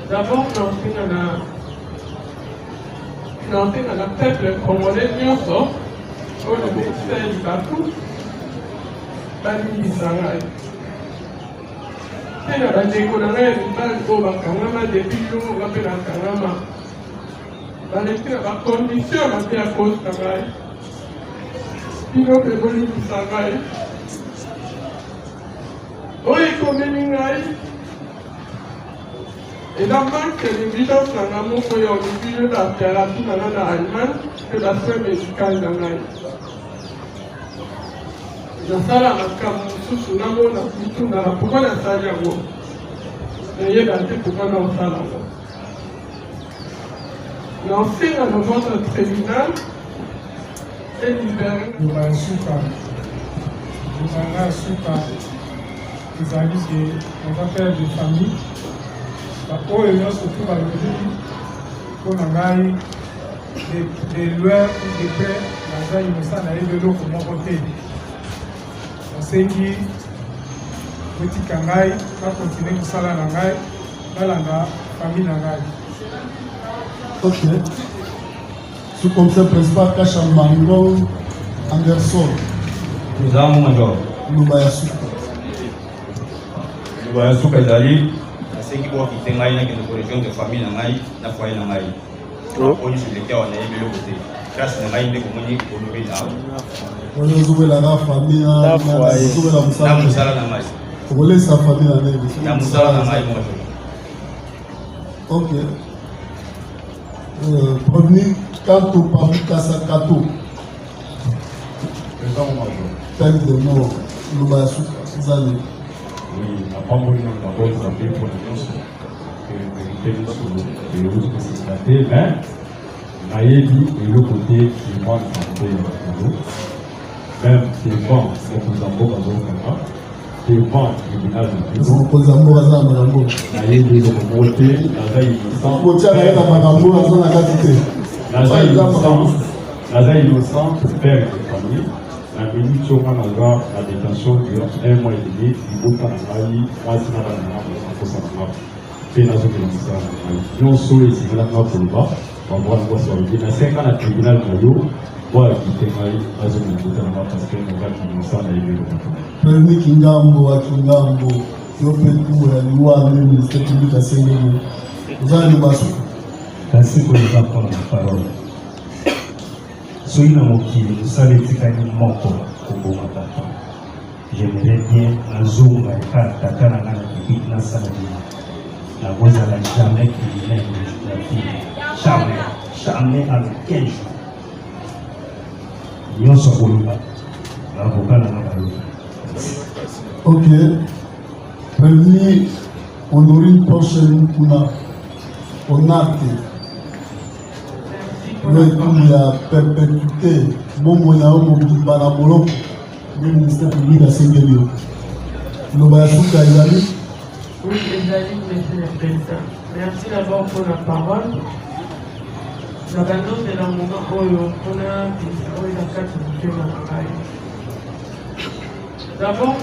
D'abord, naosenga na peuple congolais nyonso oyo beseli bato balingisa ngai mpe na bandeko na ngai ya mibali oyo bakangama depuis longa mpe nakangama baleki na bakondisio mabe ya kosa ngai bino mpe bolingisa ngai oyo ekomeli ngai et la manque d'évidence dans l'amour pour l'origine de la thérapie dans l'Allemagne que la soin médicale dans l'Allemagne. La salle à la camoufle sous la mona, tout dans la pourquoi la salle à vous. N'ayez pas dit pourquoi dans la salle à vous. L'ancien dans votre tribunal est libéré. Nous allons les amis des affaires de famille. Oyo nyonso balobi mpona ngai de loin ou de près naza inosa nayebi eloko moko te nasengi kotika ngai bakontinue kosala na ngai balanda famille na ngai. Ok. Sous-commissaire principal Kashamango Anderson. Nous avons major. Lubaya Suka ezali nasengi profite ngai nakende correction de famille na ngai na foyer na ngai oyo seleki awa nayebi eloko te klase na ngai nde komoni kolobeli awa oyo ozobelaka famille na mosala na ngai okolesa famille na ngai na mosala na ngai mojo. Ok. Premier Kanto Papi Kasa Kato. Peine de mort. Lubaya Suka Zali. Oui, la femme est dans d'autres appels pour les gens que les autres constatés, mais Naïbi est le côté qui manque en même devant le Kozambo Bazokama, devant le tribunal de prison. Naïbi est le côté, Naza innocent, père de famille. La minute sur la détention durant 1 mois et demi, il faut pas travailler, moi c'est pas la non sous les signes là pour le bas, on va voir sur le bien. 5 ans à tribunal Mayo, voilà qui était maillé à zone de parce que nous avons innocent à l'élu. Premier Kingambo à Kingambo, yo petou la loi le ministère public à Sénégal. Vous allez le basou. Merci pour les enfants de la parole. Soyez dans mon pied, vous savez que c'est un moko pour vous m'attendre. J'aimerais bien un zoom à Tata Nana qui est dans sa vie. La voix à la jamais qui vient de la fille. Jamais avec quel jour. Nous sommes là. L'avocat n'a pas eu. Ok. Premier, on aurait une prochaine on a le la perpétuité, bon moyen au Banabolo, le ministère public à Sénégal. Le Bayasuka Ezali. Oui, Ezali, monsieur le président. Merci d'abord pour la parole. La bande de la moment où on a la carte de travail. D'abord,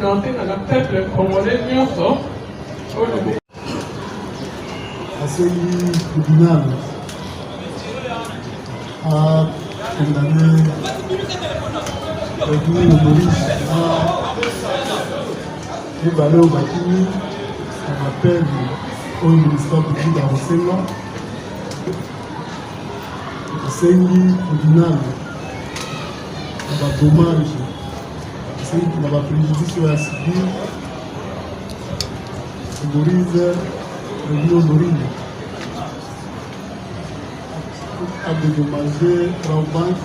naosenga na peuple congolais nyonso oyo Aseli tribunal a condamné le Maurice et Valé au Bakini à l'appel au ministère public à Rossella. Aseli tribunal a dommage, aseli a préjudice à subir Maurice. Le Honorine a dédommagé Raobank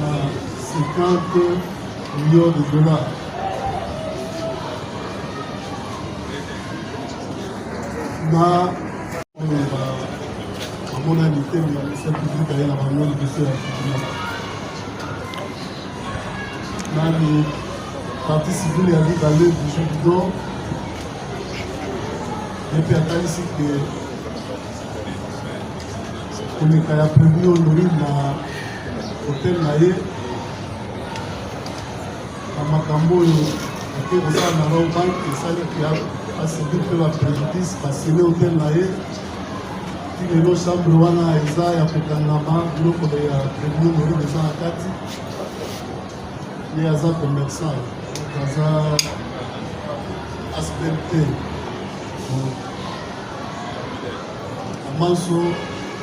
à 50 millions de dollars. Na mon invité, le ministère public a eu la manière de dossier à la partie civile a dit d'aller du Judon. Et puis à ici que on est prévu au Nori dans l'hôtel Naye à Makambo que vous avez un banque et ça qui a servi pour la préjudice, parce que l'hôtel là est, qui est le chambre wana eza ya kokangama biloko ya prévenu mori eza na kati ye aza commerçant aza aspelte amanso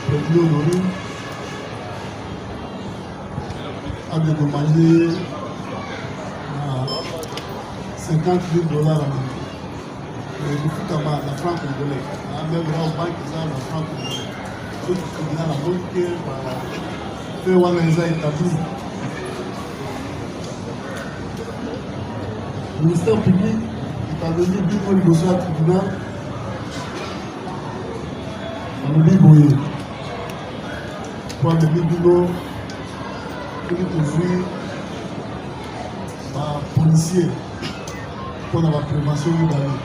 prévenu mori a demandé 50 000 $. Mais il faut avoir la franc congolais. Même là, au banque, ils ont la franc congolais. Ceux qui sont dans la banque, fait où on les a établis. Le ministère public est venu dire au niveau du tribunal, on nous dit boyer. Pour le Bibino, pour nous policiers. Pour la prévention du balai.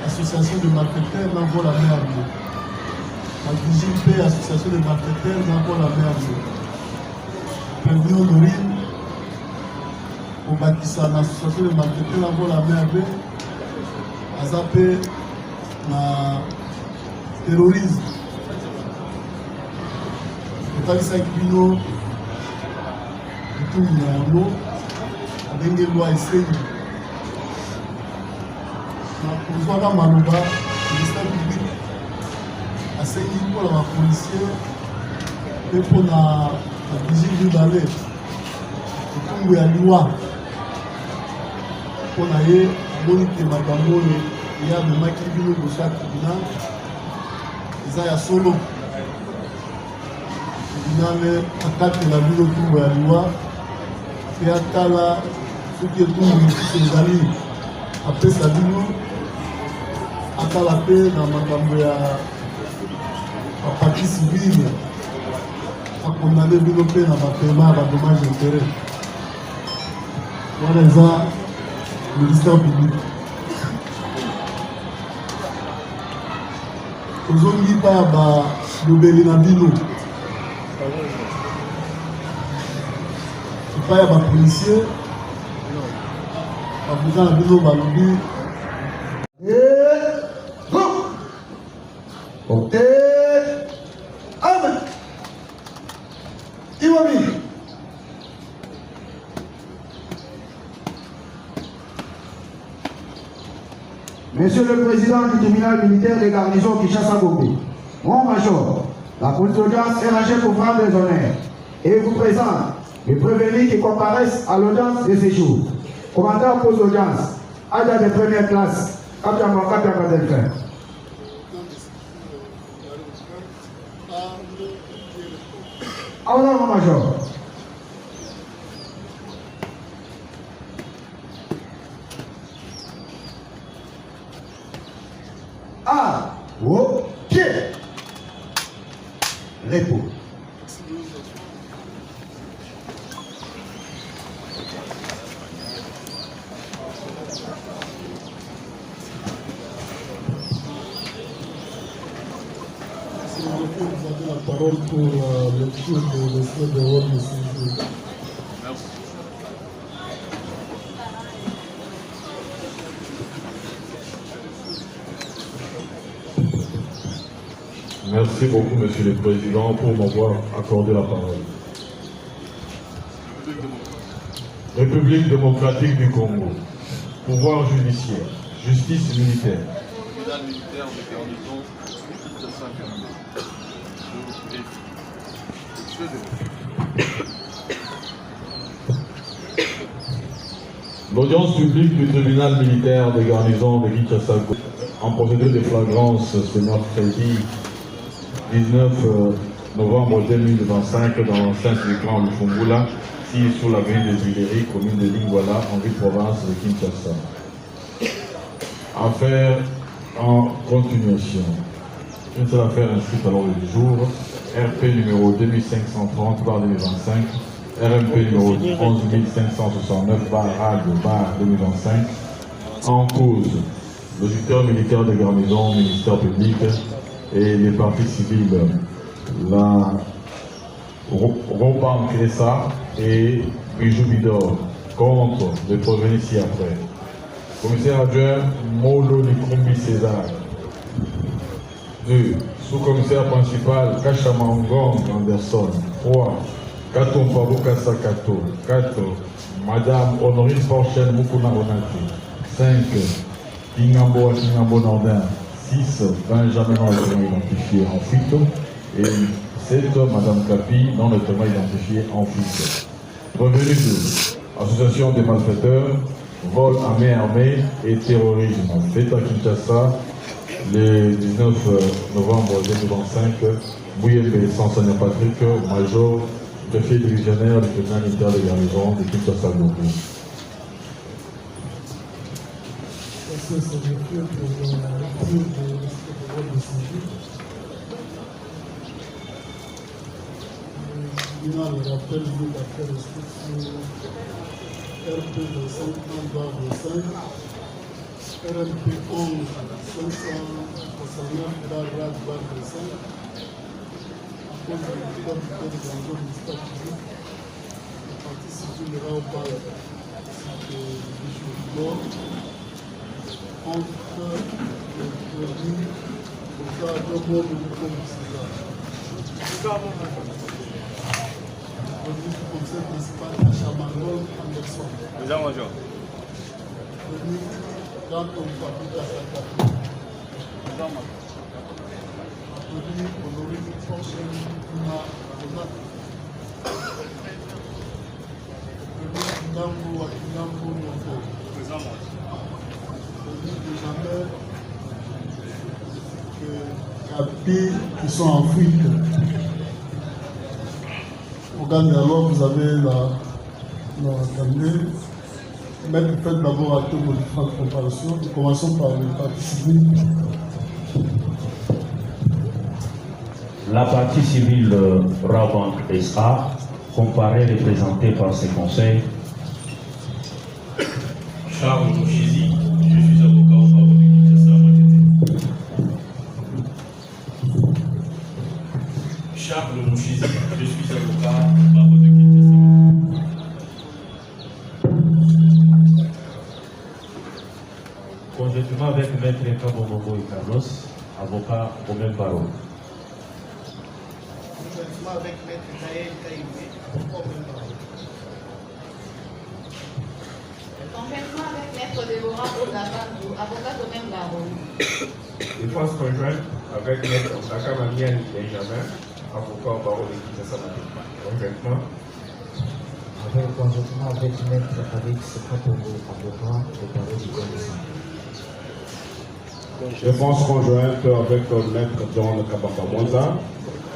L'association de malfaiteurs n'envoie la main armée. La vigile association de malfaiteurs n'envoie la main armée. Prévenu Honorine, au bâtissant, l'association de malfaiteurs n'envoie la main armée. À zapper la terrorisme. Le Talisa Kibino, tout le monde, avec des lois essayées. Pour voir Malouba, le ministère public a saisi pour la policier et pour la vigile du balai. Pour qu'on ait la loi, pour qu'on ait monité Magambo, il y a des gens qui viennent au tribunal, ils ont solo. Le tribunal attaque la ville autour de la loi, et attaque ce qui est tout les alliés. Après ça dit nous, à la paix dans la partie civile, à condamner le paix dans le paiement à dommage d'intérêt. Voilà le ministère public. Aujourd'hui, pas le Bélinabino. Il n'y a pas de policier. Vous avez vu le ok. Amen. Iwami. Monsieur le Président du tribunal militaire des garnisons Kinshasa-Gombe, mon major, la police d'audience est rangée pour prendre les honneurs et vous présente les prévenus qui comparaissent à l'audience de ce jour. Commandant pose l'audience, agent de première classe, Capitaine Delphin. Au revoir, mon major. Ah, ok. Repos. Vous avez la parole pour le tour de l'essai de rôle de ce jour. Merci beaucoup, Monsieur le Président, pour m'avoir accordé la parole. République démocratique du Congo, pouvoir judiciaire, justice militaire. Tribunal militaire de garnison, L'audience publique du tribunal militaire de garnison de Kinshasa en procédure de flagrance ce mercredi 19 novembre 2025 dans l'enceinte du Grand Lufungula, situé sous l'avenue des Tuileries, commune de Lingwala, en ville-province de Kinshasa. Affaire en continuation. Une seule affaire inscrite à l'ordre du jour, RP numéro 2530/2025, RMP numéro 11569/2025, en cause l'auditeur militaire de garnison, ministère public et les parties civiles, la Roban Kressa et Bijou Bidor, contre le prévenu ci-après. Commissaire adjoint Molo Nikumbi César. 2. Sous-commissaire principal Kachamangong Anderson. 3. Kato Mpabo Kassa Kato. 4. Madame Honorine Porchel Mukuna Onati. 5. Kingambo Nordin. 6. Benjamin non notamment identifié en fuite. Et 7. Madame Kapi non notamment identifié en fuite. Revenu 2. Association des malfaiteurs, vol à main armée et terrorisme. Fait à Kinshasa le 19 novembre 2025. Bouyembe Sansania Patrick, major, préfet divisionnaire du tribunal militaire de garnison de Kinshasa Gombe. C'est pour la lecture de civil. Le rappel de l'affaire sur RP 25 RMP 11 569 barre 5 à cause du code de l'enjeu du statut public, la partie civile ira au bal du bord entre le produit au cas de mort de l'État. Le conseil principal Kachamangong Anderson. Major. Dans ton fabrique à sa carte. Honorine Porchel Mukuna Onati. Kingambo Nyongo. Kapi qui sont en fuite. Au Ghana, alors vous avez la cabinet. Mettre fait d'abord à toutes vos différentes comparaisons. Nous commençons par le parti civil. La partie civile Rabank SA, comparée et représentée par ses conseils. Charles Mouchizi, je suis avocat au barreau de Kinshasa Matete. Charles Mouchizi, je suis avocat au barreau de Kinshasa Matete. Conjointement avec Maître Kabomogo et Carlos, avocat au même barreau. Conjointement avec Maître Naël Kaïmé, au même barreau. Conjointement avec Maître Déborah Oudabandou, avocat au même barreau. Défense conjointe avec Maître Nakamamiel Benjamin, avocat au barreau de Kinshasa Matete. Conjointement avec Maître Alix Kapongo, avocat au barreau du Congo. Défense conjointe avec Maître John Kabamba Mwanza,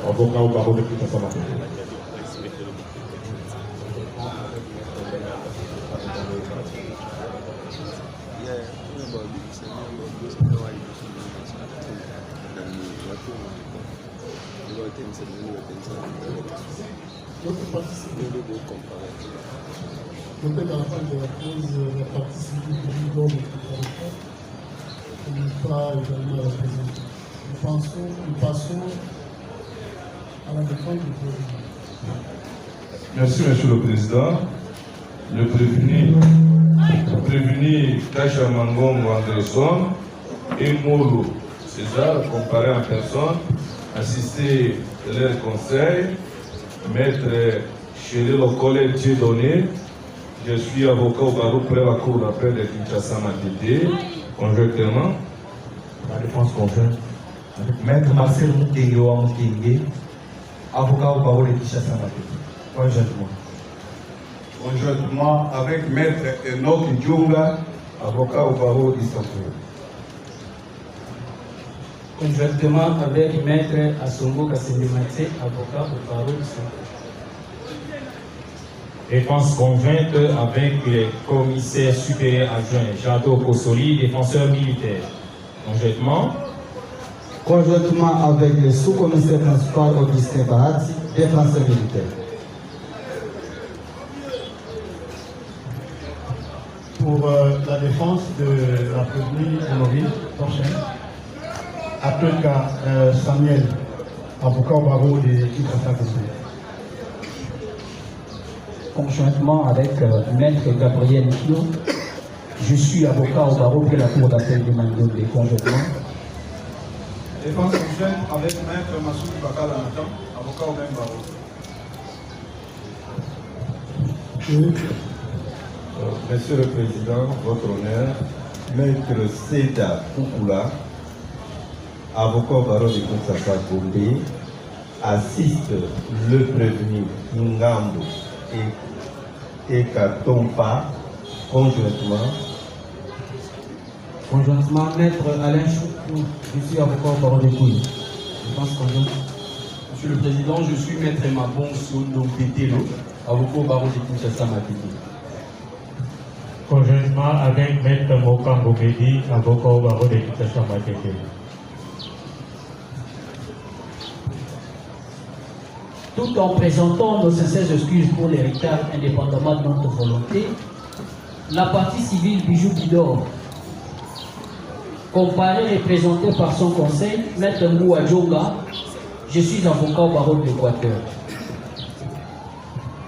avocat au barreau de Kinshasa Matete. L'autre partie civile. Peut-être à la fin de la pause, la partie civile du lors de comparaison n'est pas également représentée. Nous passons à la défense du président. Merci, Monsieur le Président. Le prévenu Kachamangong Anderson et Molo César, comparé en personne, assisté de leur conseil, Maître Chéri Lokole Dieudonné, je suis avocat au barreau près la cour d'appel de Kinshasa Matete, conjointement. La défense conjointe avec Maître Marcel Mukenge, avocat au barreau de Kinshasa Matete, conjointement. Conjointement avec Maître Enoch Djunga, avocat au barreau d'Istanbul. Conjointement avec Maître Asongo Kassendemate, avocat au barreau d'Istanbul. Défense conjointe avec les commissaires supérieurs adjoints Jado Kosoli, défenseur militaire. Conjointement avec le sous-commissaire principal Augustin Bahati, défenseur militaire. Pour la défense de la prévenue Honorine Porchel, Atoka Samuel, avocat au barreau de Kinshasa. conjointement avec Maître Gabriel Kio. Je suis avocat au barreau de la Cour d'appel de Mandonde conjointement. Défense conjointe avec Maître Massoud Bakala Nathan, avocat au même barreau. Monsieur le Président, votre honneur, Maître Seda Koukoula, avocat au barreau de Kinshasa Gombe, assiste le prévenu Ngambo et Katompa conjointement. Conjointement, Maître Alain Choukou, je suis avocat au barreau de Kouy. Monsieur le Président, je suis Maître Mabonso Dompetelo, avocat au barreau de Kinshasa Matidi. Conjointement avec Maître Mokambo Medi, avocat au barreau de Kinshasa Matidi. Tout en présentant nos sincères excuses pour l'héritage indépendamment de notre volonté, la partie civile Bijou Bidor, comparée et présentée par son conseil, Maître Moua Djonga, je suis avocat au barreau de l'Équateur.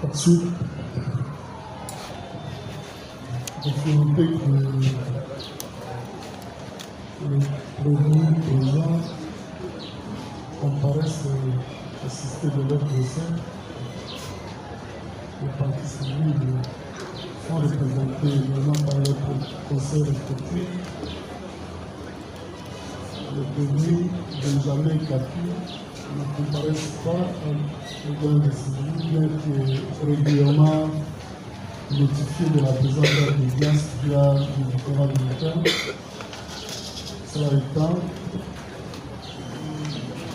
Ensuite, je souhaiterais que le président comparaisse assister de leur procès. Les partis civils sont représentés maintenant par leur conseil respectif. Le prévenu Benjamin Kapi ne comparaissent pas au gang de civils, bien que régulièrement notifié de la présence d'audience via le différent militaire. Cela étant,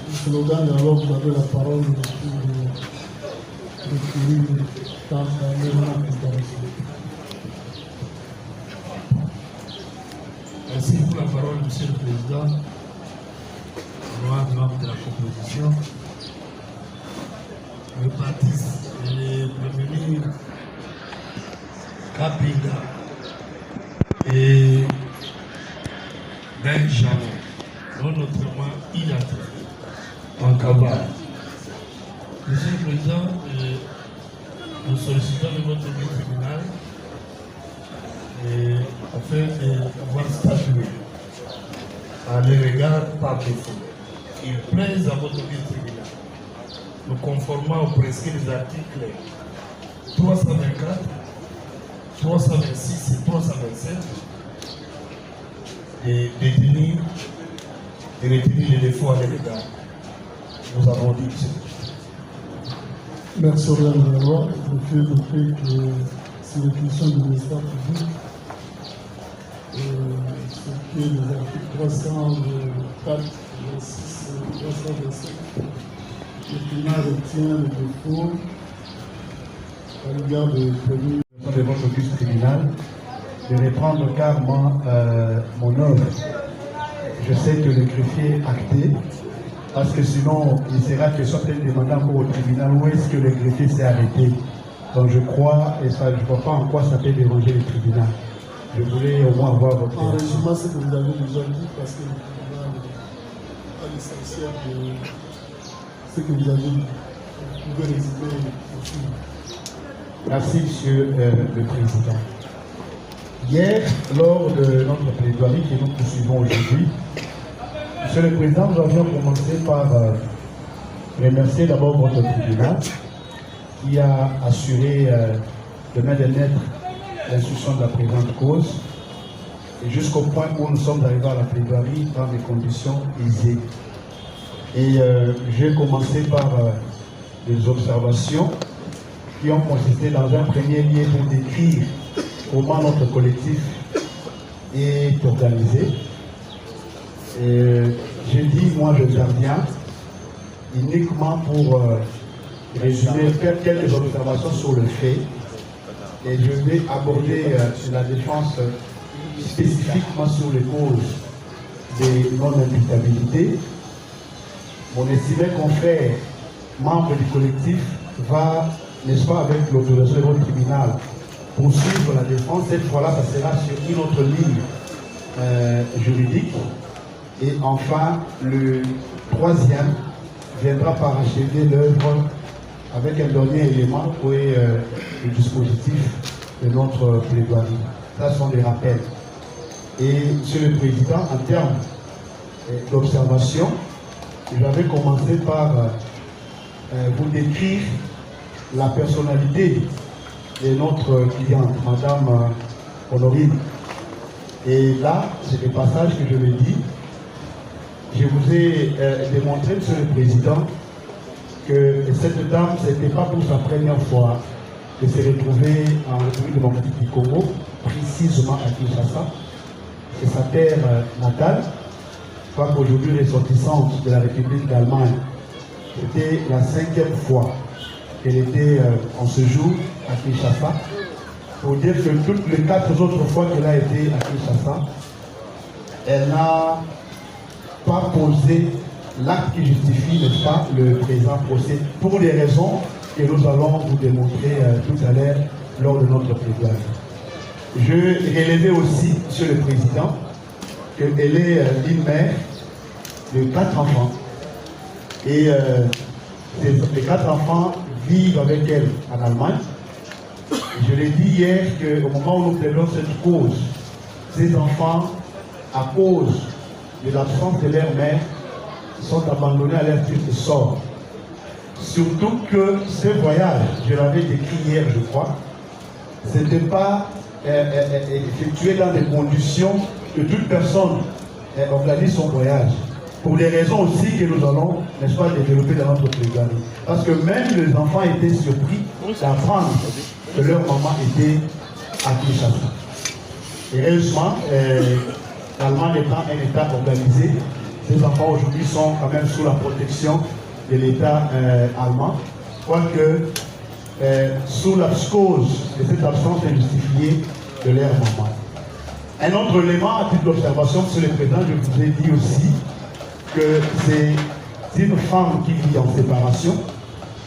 le slogan est alors vous avez la parole de Kiri dans la même comparaison. Merci pour la parole, Monsieur le Président. Membre de la composition. Le parti, le prévenu Kapinga et Benjamin, non autrement identifié en cabane. Monsieur le Président, nous sollicitons de votre bureau tribunal afin de pouvoir statuer à l'égard par défaut. Il plaise à votre bureau tribunal, nous conformant aux prescrits des articles 324, 326 et 327 et détenir et retenir les défauts à l'égard. Nous avons dit que Merci au de la loi. Je fais noter que c'est l'exécution du ministère public, ce qui est les articles 304, 26 et 327. Le tribunal retient le défaut à l'égard des prévenus. De votre auguste tribunal, de reprendre carrément mon œuvre. Je sais que le greffier est acté, parce que sinon, il sera question de demander encore au tribunal où est-ce que le greffier s'est arrêté. Donc je crois, et ça, je ne vois pas en quoi ça peut déranger le tribunal. Je voulais au moins avoir votre... En résumé, ce que vous avez déjà dit, parce que le tribunal a l'essentiel de ce que vous avez dit. Vous pouvez résumer aussi. Merci, Monsieur le Président. Hier, lors de notre plaidoirie que nous poursuivons aujourd'hui, Monsieur le Président, nous avions commencé par remercier d'abord votre tribunal qui a assuré de main de maître l'instruction de la présente cause et jusqu'au point où nous sommes arrivés à la plaidoirie dans des conditions aisées. Et j'ai commencé par des observations qui ont consisté dans un premier lieu pour décrire comment notre collectif est organisé. J'ai dit, moi je interviens uniquement pour résumer, faire quelques observations sur le fait et je vais aborder la défense spécifiquement sur les causes des non-imputabilités. Mon estimé confrère, membre du collectif, va, n'est-ce pas, avec l'autorisation de votre tribunal, poursuivre la défense. Cette fois-là, ça sera sur une autre ligne juridique. Et enfin, le troisième viendra parachever l'œuvre avec un dernier élément qui est le dispositif de notre plaidoirie. Ça sont des rappels. Et Monsieur le Président, en termes d'observation, je vais commencer par vous décrire la personnalité de notre cliente, Madame Honorine. Et là, c'est le passage que je le dis. Je vous ai démontré, Monsieur le Président, que cette dame, ce n'était pas pour sa première fois de se retrouver en République démocratique du Congo, précisément à Kinshasa. C'est sa terre natale. Je crois qu'aujourd'hui, ressortissante de la République d'Allemagne, c'était la 5e fois qu'elle était en séjour à Kinshasa. Pour dire que toutes les 4 autres fois qu'elle a été à Kinshasa, elle n'a pas posé l'acte qui justifie, n'est-ce pas, le présent procès, pour des raisons que nous allons vous démontrer tout à l'heure lors de notre plaidoirie. Je relevais aussi, Monsieur le Président, qu'elle est une mère de 4 enfants. Et les 4 enfants vivent avec elle en Allemagne. Je l'ai dit hier qu'au moment où nous plaidons cette cause, ces enfants, à cause de l'absence de leur mère, sont abandonnés à leur triste sort. Surtout que ce voyage, je l'avais décrit hier, je crois, ce n'était pas effectué dans des conditions que toute personne organise son voyage. Pour des raisons aussi que nous allons, n'est-ce pas, développer dans notre plaidoirie. Parce que même les enfants étaient surpris d'apprendre que leur maman était à Kinshasa. Heureusement, l'Allemagne étant un État organisé, ces enfants aujourd'hui sont quand même sous la protection de l'État allemand, quoique sous la cause de cette absence injustifiée de leur maman. Un autre élément, à titre d'observation, Monsieur le Président, je vous ai dit aussi que c'est une femme qui vit en séparation,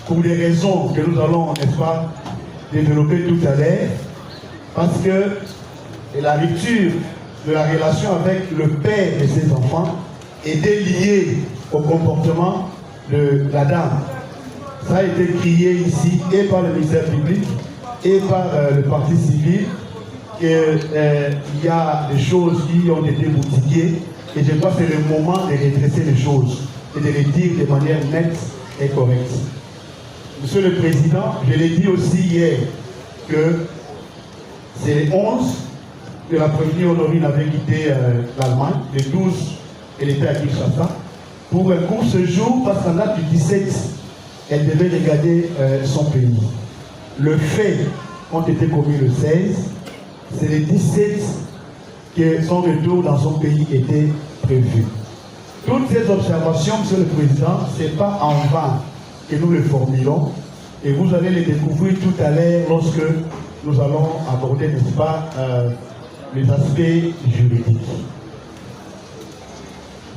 pour des raisons que nous allons, n'est-ce pas, développer tout à l'heure, parce que la rupture de la relation avec le père de ses enfants était liée au comportement de la dame. Ça a été crié ici et par le ministère public et par le parti civil qu'il y a des choses qui ont été boutiquées et je crois que c'est le moment de redresser les choses et de les dire de manière nette et correcte. Monsieur le Président, je l'ai dit aussi hier que c'est le 11 que la première Honorine avait quitté l'Allemagne, le 12 elle était à Kinshasa, pour un court séjour parce qu'en date du 17, elle devait regarder son pays. Le fait ont été commis le 16, c'est le 17 que son retour dans son pays était prévu. Toutes ces observations, Monsieur le Président, ce n'est pas en vain que nous les formulons et vous allez les découvrir tout à l'heure lorsque nous allons aborder, n'est-ce pas, les aspects juridiques.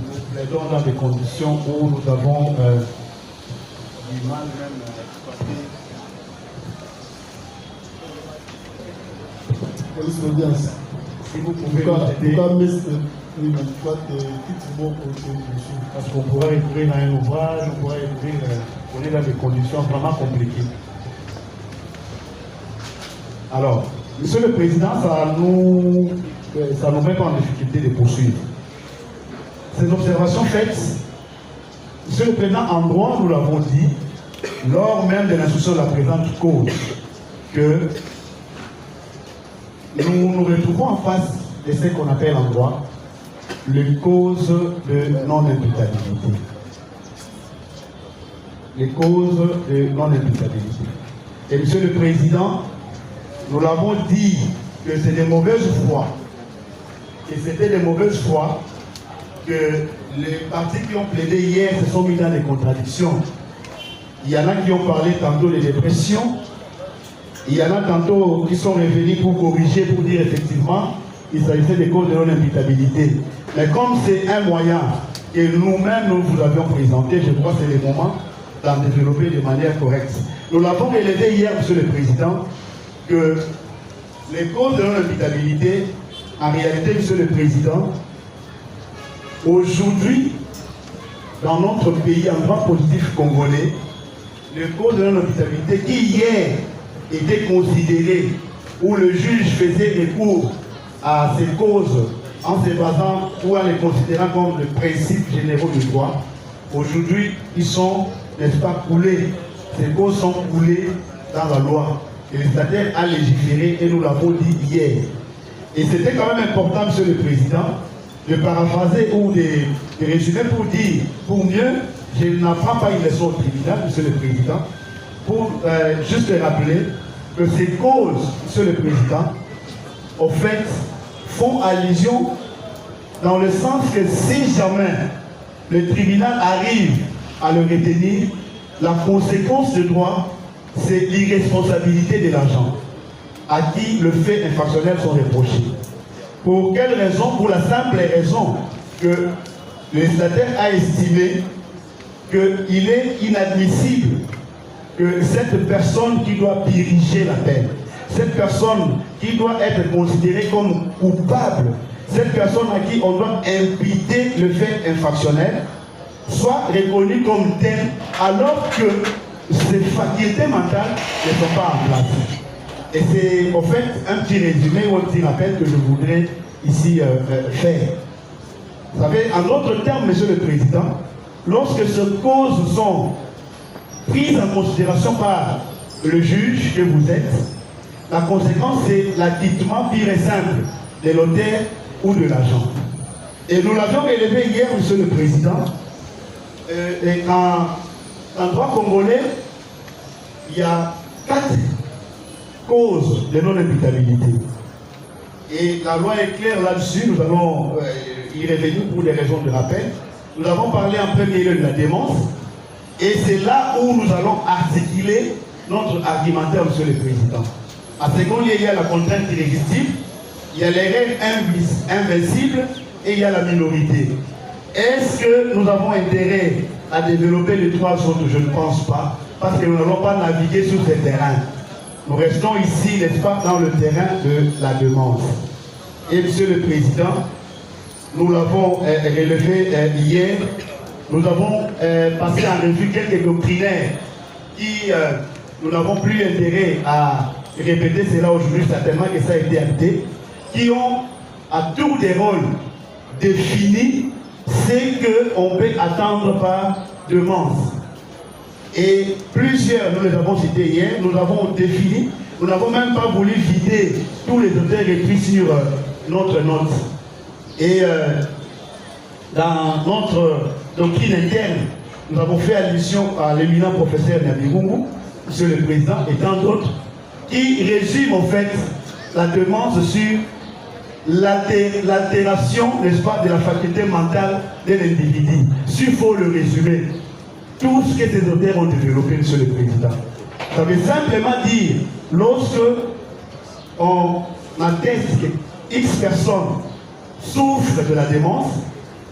Nous plaidons dans des conditions où nous avons l'image même police d'audience. Si vous pouvez nous aider. Parce qu'on pourrait écrire dans un ouvrage, on pourrait écrire, on est dans des conditions vraiment compliquées. Alors, Monsieur le Président, ça nous met pas en difficulté de poursuivre. Ces observations faites, Monsieur le Président, en droit, nous l'avons dit, lors même de l'instruction de la présente cause, que nous nous retrouvons en face de ce qu'on appelle en droit les causes de non-imputabilité. Les causes de non-imputabilité. Et Monsieur le Président, nous l'avons dit que c'est des mauvaises foi. Et c'était des mauvaises foi que les partis qui ont plaidé hier se sont mis dans des contradictions. Il y en a qui ont parlé tantôt de dépression. Il y en a tantôt qui sont revenus pour corriger, pour dire effectivement il s'agissait des causes de non-imputabilité. Mais comme c'est un moyen que nous-mêmes nous vous avions présenté, je crois que c'est le moment d'en développer de manière correcte. Nous l'avons relevé hier, Monsieur le Président, que les causes de non-imputabilité, en réalité, Monsieur le Président, aujourd'hui, dans notre pays, en droit positif congolais, de cause de non-habitabilité qui hier était considérée, où le juge faisait recours à ces causes en se basant ou en les considérant comme le principe généraux du droit, aujourd'hui ils sont, n'est-ce pas, coulés. Ces causes sont coulées dans la loi. Et le statutaire a légiféré et nous l'avons dit hier. Et c'était quand même important, Monsieur le Président, de paraphraser ou de résumer pour dire, pour mieux, je n'apprends pas une leçon au tribunal, Monsieur le Président, pour juste rappeler que ces causes, Monsieur le Président, au fait, font allusion dans le sens que si jamais le tribunal arrive à le retenir, la conséquence de droit, c'est l'irresponsabilité de l'agent à qui le fait infractionnel sont reprochés. Pour quelle raison? Pour la simple raison que le législateur a estimé qu'il est inadmissible que cette personne qui doit diriger la peine, cette personne qui doit être considérée comme coupable, cette personne à qui on doit imputer le fait infractionnel, soit reconnue comme telle alors que ses facultés mentales ne sont pas en place. Et c'est en fait un petit résumé ou un petit rappel que je voudrais ici faire. Vous savez, en d'autres termes, Monsieur le Président, lorsque ces causes sont prises en considération par le juge que vous êtes, la conséquence c'est l'acquittement pur et simple de l'auteur ou de l'agent. Et nous l'avions élevé hier, Monsieur le Président, et en droit congolais, il y a 4 causes de non-imputabilité. Et la loi est claire là-dessus, nous allons y revenir pour des raisons de rappel. Nous avons parlé en premier lieu de la démence, et c'est là où nous allons articuler notre argumentaire, Monsieur le Président. En second lieu, il y a la contrainte irrésistible, il y a les règles invincibles et il y a la minorité. Est-ce que nous avons intérêt à développer les 3 autres? Je ne pense pas, parce que nous n'allons pas naviguer sur ces terrains. Nous restons ici, n'est-ce pas, dans le terrain de la demande. Et Monsieur le Président, nous l'avons relevé hier, nous avons passé en revue quelques doctrinaires qui, nous n'avons plus intérêt à répéter cela aujourd'hui, certainement que ça a été acté, qui ont à tour des rôles défini ce qu'on peut attendre par demande. Et plusieurs, nous les avons cités hier, nous avons défini, nous n'avons même pas voulu vider tous les auteurs écrits sur notre note. Et dans notre doctrine interne, nous avons fait allusion à l'éminent professeur Nabirungu, Monsieur le Président, et tant d'autres, qui résume en fait la demande sur l'altération, n'est-ce pas, de la faculté mentale d'un individu. S'il faut le résumer, tout ce que ces auteurs ont développé, Monsieur le Président. Ça veut simplement dire, lorsque on atteste que X personnes souffrent de la démence,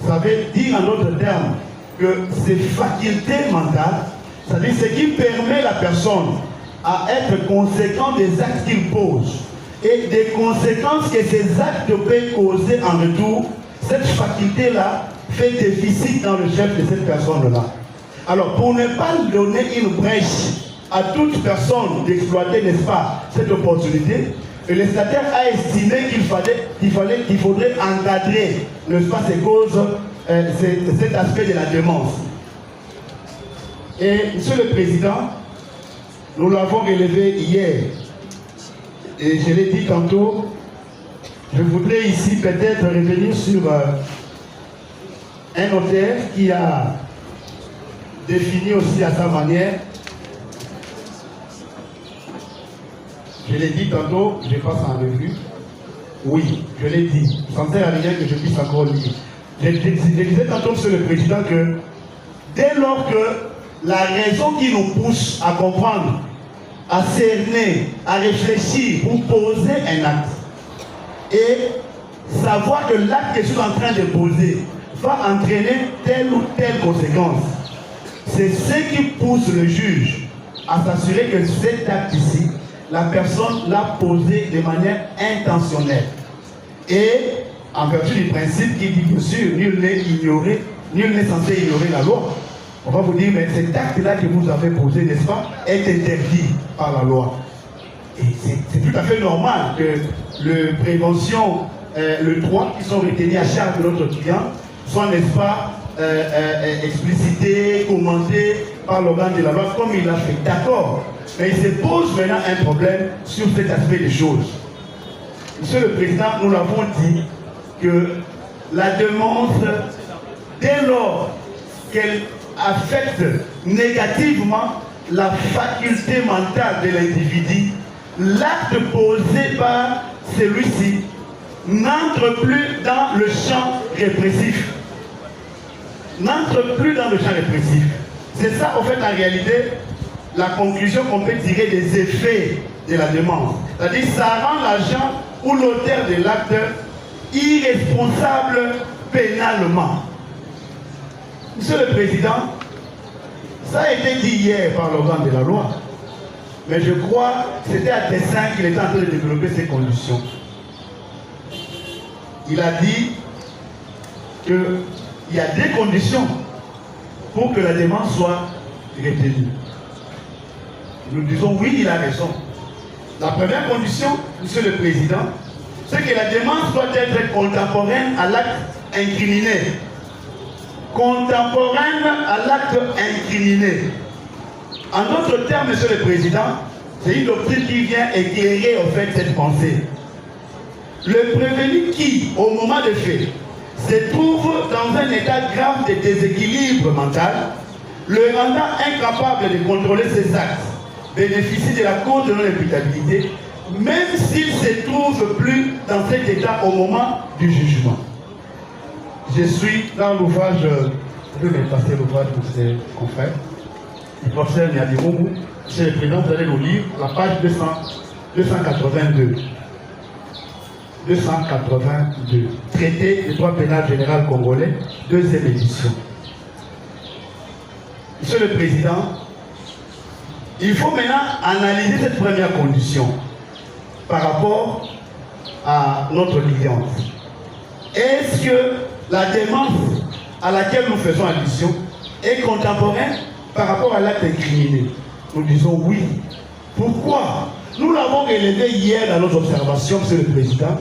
ça veut dire en d'autres termes que ces facultés mentales, c'est-à-dire ce qui permet la personne à être conséquent des actes qu'il pose et des conséquences que ces actes peuvent causer en retour, cette faculté-là fait déficit dans le chef de cette personne-là. Alors, pour ne pas donner une brèche à toute personne d'exploiter, n'est-ce pas, cette opportunité, le législateur a estimé qu'il faudrait encadrer, n'est-ce pas, ces causes, cet aspect de la démence. Et, Monsieur le Président, nous l'avons relevé hier, et je l'ai dit tantôt, je voudrais ici peut-être revenir sur un auteur qui a défini aussi à sa manière. Je l'ai dit tantôt, je passe en revue. Oui, je l'ai dit, sans faire à rien que je puisse encore lire. Je disais tantôt, Monsieur le Président, que dès lors que la raison qui nous pousse à comprendre, à cerner, à réfléchir pour poser un acte et savoir que l'acte que je suis en train de poser va entraîner telle ou telle conséquence, c'est ce qui pousse le juge à s'assurer que cet acte ici, la personne l'a posé de manière intentionnelle. Et en vertu du principe qui dit bien sûr, nul n'est censé ignorer la loi. on va vous dire, mais cet acte-là que vous avez posé, n'est-ce pas, est interdit par la loi. Et c'est tout à fait normal que le droit qui sont retenus à charge de notre client soit, n'est-ce pas, explicité, commenté par l'organe de la loi comme il l'a fait. D'accord. Mais il se pose maintenant un problème sur cet aspect des choses. Monsieur le Président, nous l'avons dit que la demande, dès lors qu'elle affecte négativement la faculté mentale de l'individu, l'acte posé par celui-ci n'entre plus dans le champ répressif. N'entre plus dans le champ répressif. C'est ça, en fait, en réalité, la conclusion qu'on peut tirer des effets de la demande. C'est-à-dire, ça rend l'agent ou l'auteur de l'acte irresponsable pénalement. Monsieur le Président, ça a été dit hier par l'organe de la loi, mais je crois que c'était à dessein qu'il était en train de développer ces conditions. Il a dit qu'il y a des conditions pour que la demande soit retenue. Nous disons oui, il a raison. La première condition, Monsieur le Président, c'est que la demande doit être contemporaine à l'acte incriminé. Contemporaine à l'acte incriminé. En d'autres termes, Monsieur le Président, c'est une doctrine qui vient éclairer en fait cette pensée. Le prévenu qui, au moment des faits, se trouve dans un état grave de déséquilibre mental, le rendant incapable de contrôler ses actes, bénéficie de la cause de non-imputabilité, même s'il ne se trouve plus dans cet état au moment du jugement. Je suis dans l'ouvrage, je vais passer l'ouvrage de ses confrères, du professeur Nyadiroumou. Monsieur le Président, vous allez le lire, la page 282. 282. Traité du droit pénal général congolais, deuxième édition. Monsieur le Président, il faut maintenant analyser cette première condition par rapport à notre cliente. Est-ce que la demande à laquelle nous faisons allusion est contemporaine par rapport à l'acte incriminé? Nous disons oui. Pourquoi? Nous l'avons relevé hier dans nos observations, Monsieur le Président,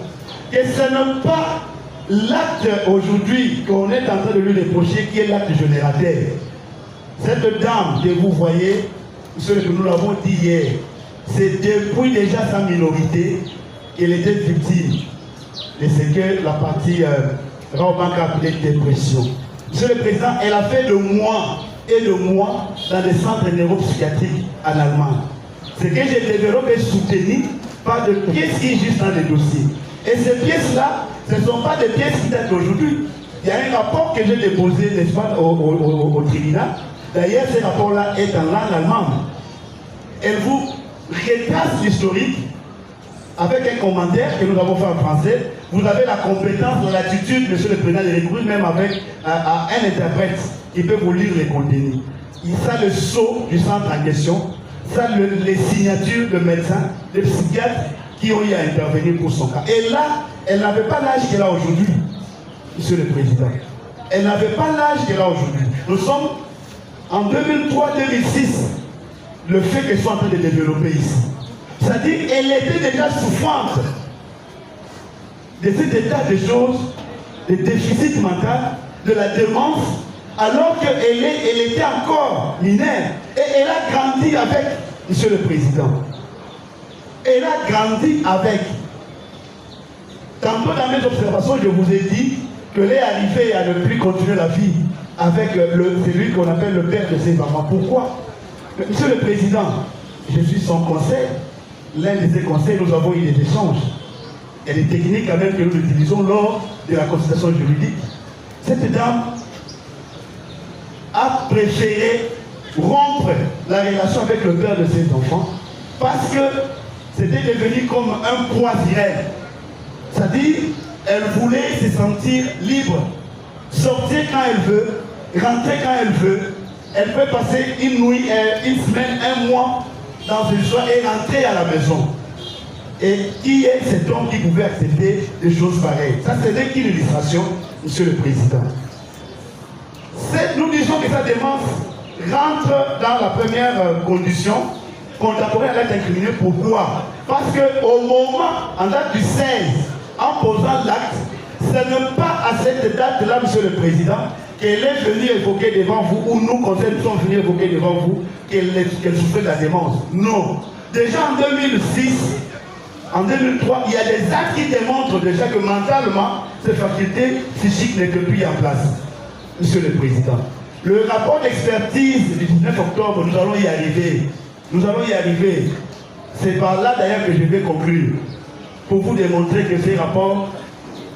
que ce n'est pas l'acte aujourd'hui qu'on est en train de lui reprocher qui est l'acte générateur. Cette dame que vous voyez, Monsieur, nous l'avons dit hier, c'est depuis déjà sa minorité qu'elle était victime de ce que la partie Raobank a appelé dépression. Monsieur le Président, elle a fait de mois et de mois dans des centres neuropsychiatriques en Allemagne. Ce que j'ai développé est soutenu par des pièces qui existent dans les dossiers. Et ces pièces-là, ce ne sont pas des pièces qui datent d'aujourd'hui. Il y a un rapport que j'ai déposé, n'est-ce pas, au tribunal. D'ailleurs, ce rapport-là est en langue allemande. Elle vous retrace l'historique avec un commentaire que nous avons fait en français. Vous avez la compétence, l'attitude, Monsieur le Président, de recourir même avec un interprète qui peut vous lire les contenus. Il sait le sceau du centre en question, ça les signatures de médecins, de psychiatres qui ont eu à intervenir pour son cas. Et là, elle n'avait pas l'âge qu'elle a aujourd'hui, Monsieur le Président. Elle n'avait pas l'âge qu'elle a aujourd'hui. Nous sommes en 2003-2006, le fait qu'elle soit en train de développer ici. C'est-à-dire qu'elle était déjà souffrante de cet état de choses, de déficit mental, de la démence, alors qu'elle était encore mineure. Et elle a grandi avec, Monsieur le Président. Elle a grandi avec. Tantôt dans mes observations, je vous ai dit qu'elle est arrivée à ne plus continuer la vie avec celui qu'on appelle le père de ses enfants. Pourquoi? Monsieur le Président, je suis son conseil. L'un de ses conseils, nous avons eu des échanges. Il y a des techniques quand même que nous utilisons lors de la consultation juridique. Cette dame a préféré rompre la relation avec le père de ses enfants parce que c'était devenu comme un poids sur elle. C'est-à-dire, elle voulait se sentir libre, sortir quand elle veut, rentrer quand elle veut. Elle peut passer une nuit, une semaine, un mois dans une soirée et rentrer à la maison. Et qui est cet homme qui pouvait accepter des choses pareilles? Ça, c'est n'est qu'une illustration, Monsieur le Président. Nous disons que sa démence rentre dans la première condition, contemporaine à l'acte incriminé. Pourquoi? Parce qu'au moment, en date du 16, en posant l'acte, ce n'est pas à cette date-là, Monsieur le Président, qu'elle est venue évoquer devant vous, ou nous, conseils, nous sommes venus évoquer devant vous, qu'elle souffrait de la démence. Non. Déjà en 2006, en 2003, il y a des actes qui démontrent déjà que mentalement, ces facultés psychiques n'étaient plus en place. Monsieur le Président, le rapport d'expertise du 19 octobre, nous allons y arriver. Nous allons y arriver. C'est par là d'ailleurs que je vais conclure, pour vous démontrer que ce rapport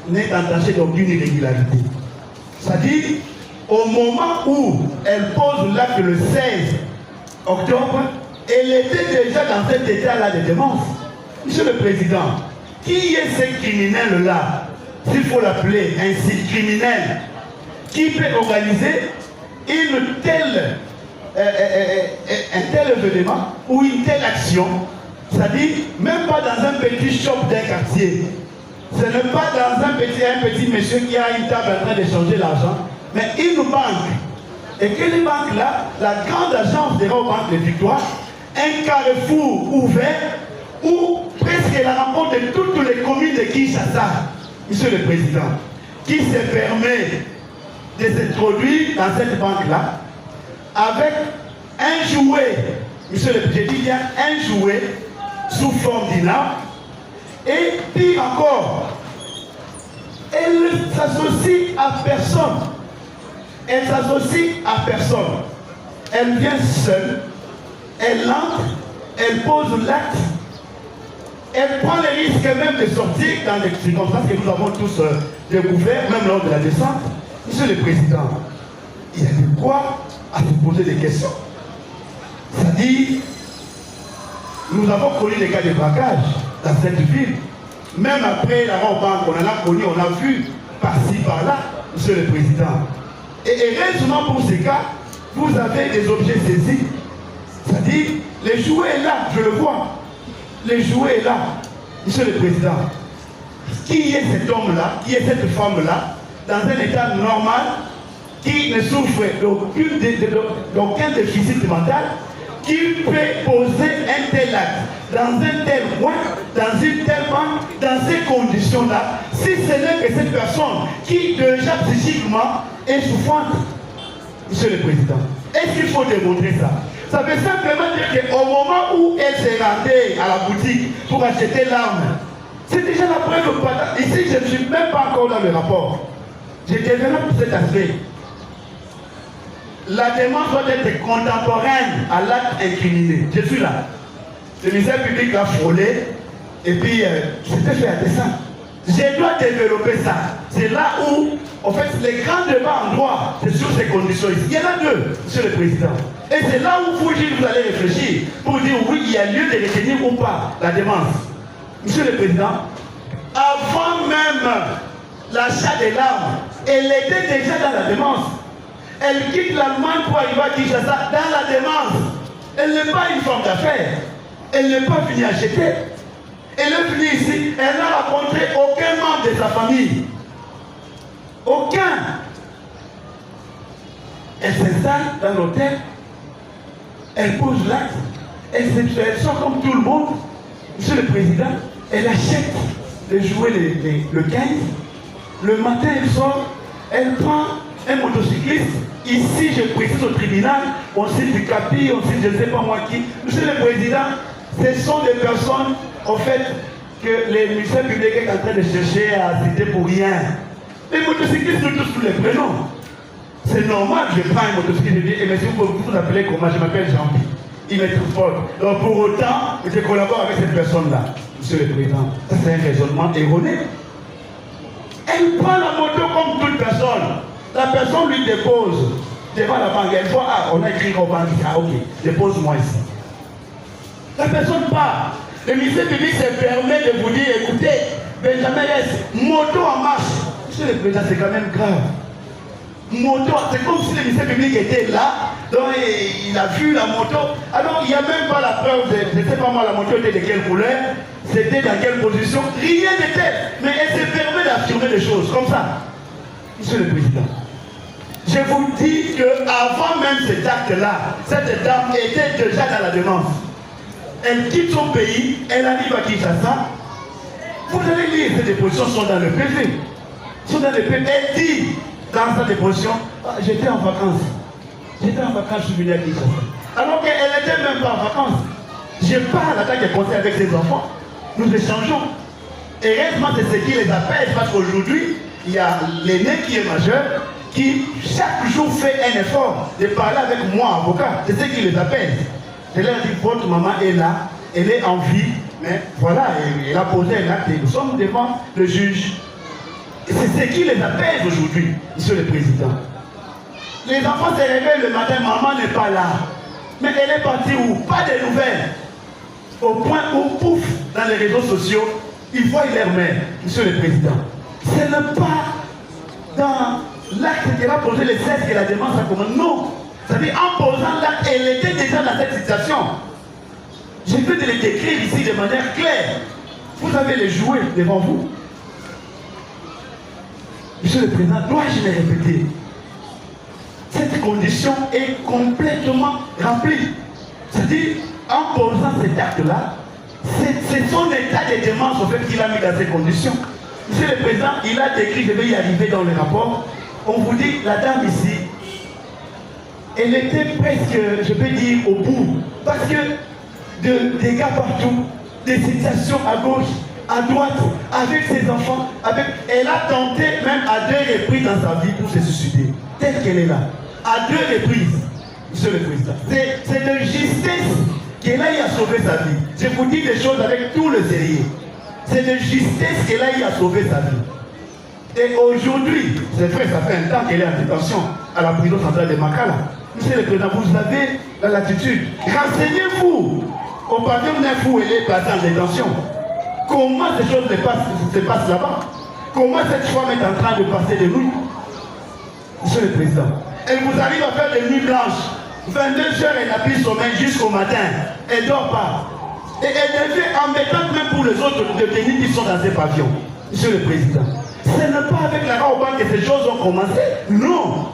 n'est entaché d'aucune irrégularité. C'est-à-dire, au moment où elle pose l'acte le 16 octobre, elle était déjà dans cet état-là de démence. Monsieur le Président, qui est ce criminel-là, s'il faut l'appeler ainsi, criminel, qui peut organiser un tel événement ou une telle action, c'est-à-dire même pas dans un petit shop d'un quartier, ce n'est pas dans un petit monsieur qui a une table en train d'échanger l'argent, mais une banque. Et quelle banque-là? La grande agence des banques de Victoire, un carrefour ouvert où presque la rencontre de toutes les communes de Kinshasa, Monsieur le Président, qui se permet de s'introduire dans cette banque-là avec un jouet, Monsieur le Président, je dis bien un jouet sous forme d'inarme, et pire encore, elle ne s'associe à personne. Elle s'associe à personne. Elle vient seule, elle entre, elle pose l'acte, elle prend le risque même de sortir dans les circonstances que nous avons tous découvert, même lors de la descente. Monsieur le Président, il y a de quoi à se poser des questions. C'est-à-dire, nous avons connu des cas de braquage dans cette ville. Même après la banque, on en a connu, on a vu par-ci, par-là, Monsieur le Président. Et heureusement pour ces cas, vous avez des objets saisis. C'est-à-dire, les jouets est là, je le vois. Les jouets est là, Monsieur le Président. Qui est cet homme-là, qui est cette femme-là, dans un état normal, qui ne souffre d'aucun déficit mental, qui peut poser un tel acte dans un tel coin, dans une telle banque, dans ces conditions-là, si ce n'est que cette personne qui déjà psychiquement est souffrante. Monsieur le Président, est-ce qu'il faut démontrer ça? Ça veut simplement dire qu'au moment où elle s'est rendue à la boutique pour acheter l'arme, c'est déjà la preuve. Ici, je ne suis même pas encore dans le rapport. Je développe cet aspect. La démarche doit être contemporaine à l'acte incriminé. Je suis là. Le ministère public a frôlé et puis c'était fait à dessein. Je dois développer ça. C'est là où, en fait, les grands débats en droit, c'est sur ces conditions ici. Il y en a deux, Monsieur le Président. Et c'est là où vous allez réfléchir pour dire oui, il y a lieu de retenir ou pas la démence. Monsieur le Président, avant même l'achat des larmes, elle était déjà dans la démence. Elle quitte l'Allemagne pour arriver à Kinshasa dans la démence. Elle n'est pas une femme d'affaires. Elle n'est pas venue acheter. Elle est venue ici. Elle n'a rencontré aucun membre de sa famille. Aucun. Elle s'installe dans l'hôtel. Elle pose l'acte. Elle sort comme tout le monde. Monsieur le Président, elle achète les jouets le 15. Le matin, elle sort. Elle prend un motocycliste. Ici, je précise au tribunal, on cite du capi, on cite je ne sais pas moi qui. Monsieur le Président, ce sont des personnes, en fait, que les ministères publics est en train de chercher à citer pour rien. Les motocyclistes, nous tous les prénoms. C'est normal, je prends un motocycliste, je dis, eh, monsieur, vous appelez comment? Je m'appelle Jean-Pierre. Il me transporte. Donc pour autant, je collabore avec cette personne-là. Monsieur le Président, ça c'est un raisonnement erroné. Elle prend la moto comme toute personne. La personne lui dépose devant la banque. Elle voit, ah, on a écrit au banque. Ah, ok, dépose-moi ici. La personne part. Le ministère public se permet de vous dire, écoutez, Benjamin S, moto en marche. Monsieur le Président, c'est quand même grave. Moto, c'est comme si le ministère public était là, donc il a vu la moto. Alors il n'y a même pas la preuve, je ne sais pas moi, la moto était de quelle couleur, c'était dans quelle position, rien n'était. Mais elle se permet d'affirmer des choses comme ça. Monsieur le Président, Je vous dis qu'avant même cet acte-là, cette dame était déjà dans la demande. Elle quitte son pays, elle arrive à Kinshasa. Vous allez lire, ces dépositions sont dans le PV. Elle dit dans sa déposition, j'étais en vacances. J'étais en vacances, je suis venu à Kinshasa. Alors qu'elle n'était même pas en vacances. Je parle à tant qu'elle conseille avec ses enfants. Nous échangeons. Et heureusement, c'est ce qui les apaise parce qu'aujourd'hui, il y a l'aîné qui est majeur, qui chaque jour fait un effort de parler avec moi, avocat. C'est ce qui les apaise. Je leur dis, votre maman est là, elle est en vie, mais voilà, elle a posé un acte et nous sommes devant le juge. Et c'est ce qui les apaise aujourd'hui, Monsieur le Président. Les enfants se réveillent le matin, maman n'est pas là. Mais elle est partie où? Pas de nouvelles. Au point où, pouf, dans les réseaux sociaux, ils voient leur mère, Monsieur le Président. Ce n'est pas dans l'acte qu'elle a posé le 16 que la demande ça commence. Non. C'est-à-dire, en posant l'acte, elle était déjà dans cette situation. Je vais te le décrire ici de manière claire. Vous avez les jouets devant vous. Monsieur le Président, dois-je le répéter? Cette condition est complètement remplie. C'est-à-dire, en posant cet acte-là, c'est son état de démence au fait qu'il a mis dans ces conditions. Monsieur le Président, il a décrit, je vais y arriver dans le rapport, on vous dit, la dame ici, elle était presque, je peux dire, au bout. Parce que des gars partout, des situations à gauche, à droite, avec ses enfants, elle a tenté même à 2 reprises dans sa vie pour se suicider. Telle qu'elle est là. À 2 reprises, Monsieur le Président. C'est de justesse qu'elle a eu à sauver sa vie. Je vous dis des choses avec tout le sérieux. C'est de justesse qu'elle a eu à sauver sa vie. Et aujourd'hui, c'est vrai, ça fait un temps qu'elle est en détention à la prison centrale de Makala. Monsieur le Président, vous avez la latitude. Renseignez-vous. Au pavillon d'un fou, elle est placée en détention. Comment ces choses se passent là-bas? Comment cette femme est en train de passer des nuits? Monsieur le Président, elle vous arrive à faire des nuits blanches. 22 heures, elle n'a plus sommeil jusqu'au matin. Elle ne dort pas. Et elle devient embêtante même pour les autres détenus qui sont dans ces pavillons. Monsieur le Président, ce n'est pas avec la Raoban que ces choses ont commencé. Non.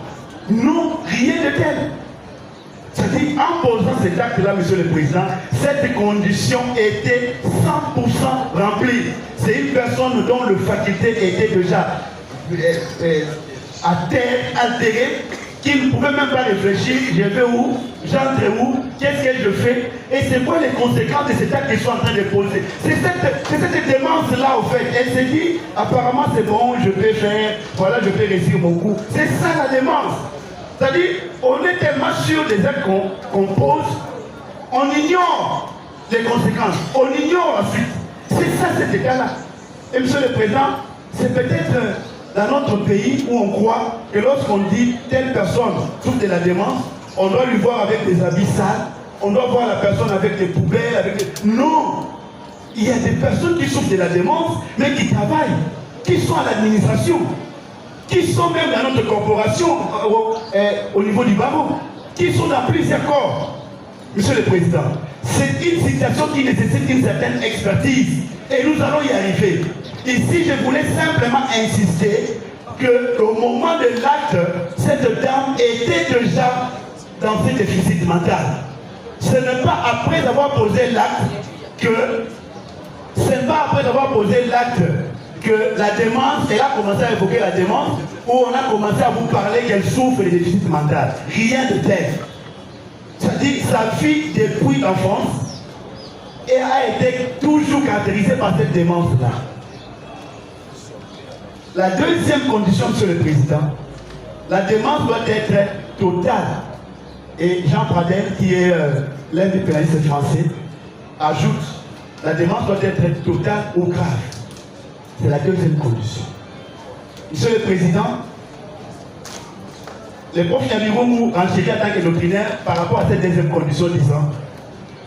Non, rien de tel. C'est-à-dire, en posant cet acte-là, Monsieur le Président, cette condition était 100% remplie. C'est une personne dont le faculté était déjà à terre, altérée, qui ne pouvait même pas réfléchir, je vais où, j'entre où, qu'est-ce que je fais, et c'est quoi les conséquences de cet acte qu'ils sont en train de poser. C'est cette démence-là, au fait. Elle s'est dit, apparemment c'est bon, je peux faire, voilà, je peux réussir mon coup. C'est ça la démence. C'est-à-dire, on est tellement sûr des actes qu'on pose, on ignore les conséquences, on ignore la suite. C'est ça cet état-là. Et Monsieur le Président, c'est peut-être dans notre pays où on croit que lorsqu'on dit telle personne souffre de la démence, on doit lui voir avec des habits sales, on doit voir la personne avec des poubelles, avec des... Non! Il y a des personnes qui souffrent de la démence, mais qui travaillent, qui sont à l'administration, qui sont même dans notre corporation au niveau du barreau, qui sont dans plusieurs corps. Monsieur le Président, c'est une situation qui nécessite une certaine expertise et nous allons y arriver. Ici, je voulais simplement insister qu'au moment de l'acte, cette dame était déjà dans ce déficit mental. Ce n'est pas après avoir posé l'acte que la démence, elle a commencé à évoquer la démence, où on a commencé à vous parler qu'elle souffre de déficit mental. Rien de tel. C'est-à-dire sa vie depuis l'enfance et a été toujours caractérisée par cette démence-là. La deuxième condition, Monsieur le Président, la démence doit être totale. Et Jean Pradel, qui est l'un des pénalistes français, ajoute, la démence doit être totale ou grave. C'est la deuxième condition. Monsieur le Président, le prof Yamiro nous renchérit en tant que doctrinaire par rapport à cette deuxième condition, disant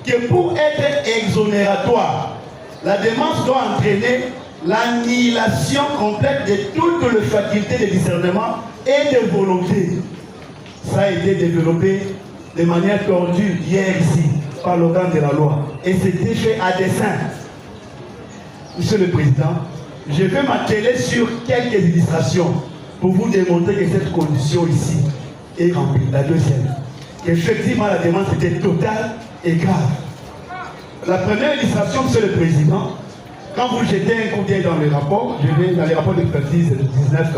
que pour être exonératoire, la démence doit entraîner l'annihilation complète de toutes les facultés de discernement et de volonté. Ça a été développé de manière tordue hier ici par l'organe de la loi. Et c'était fait à dessein. Monsieur le Président, je vais m'atteler sur quelques illustrations pour vous démontrer que cette condition ici est remplie. La deuxième, qu'effectivement la demande était totale et grave. La première illustration, Monsieur le Président, quand vous jetez un coup d'œil dans le rapport, je vais dans les rapports d'expertise du 19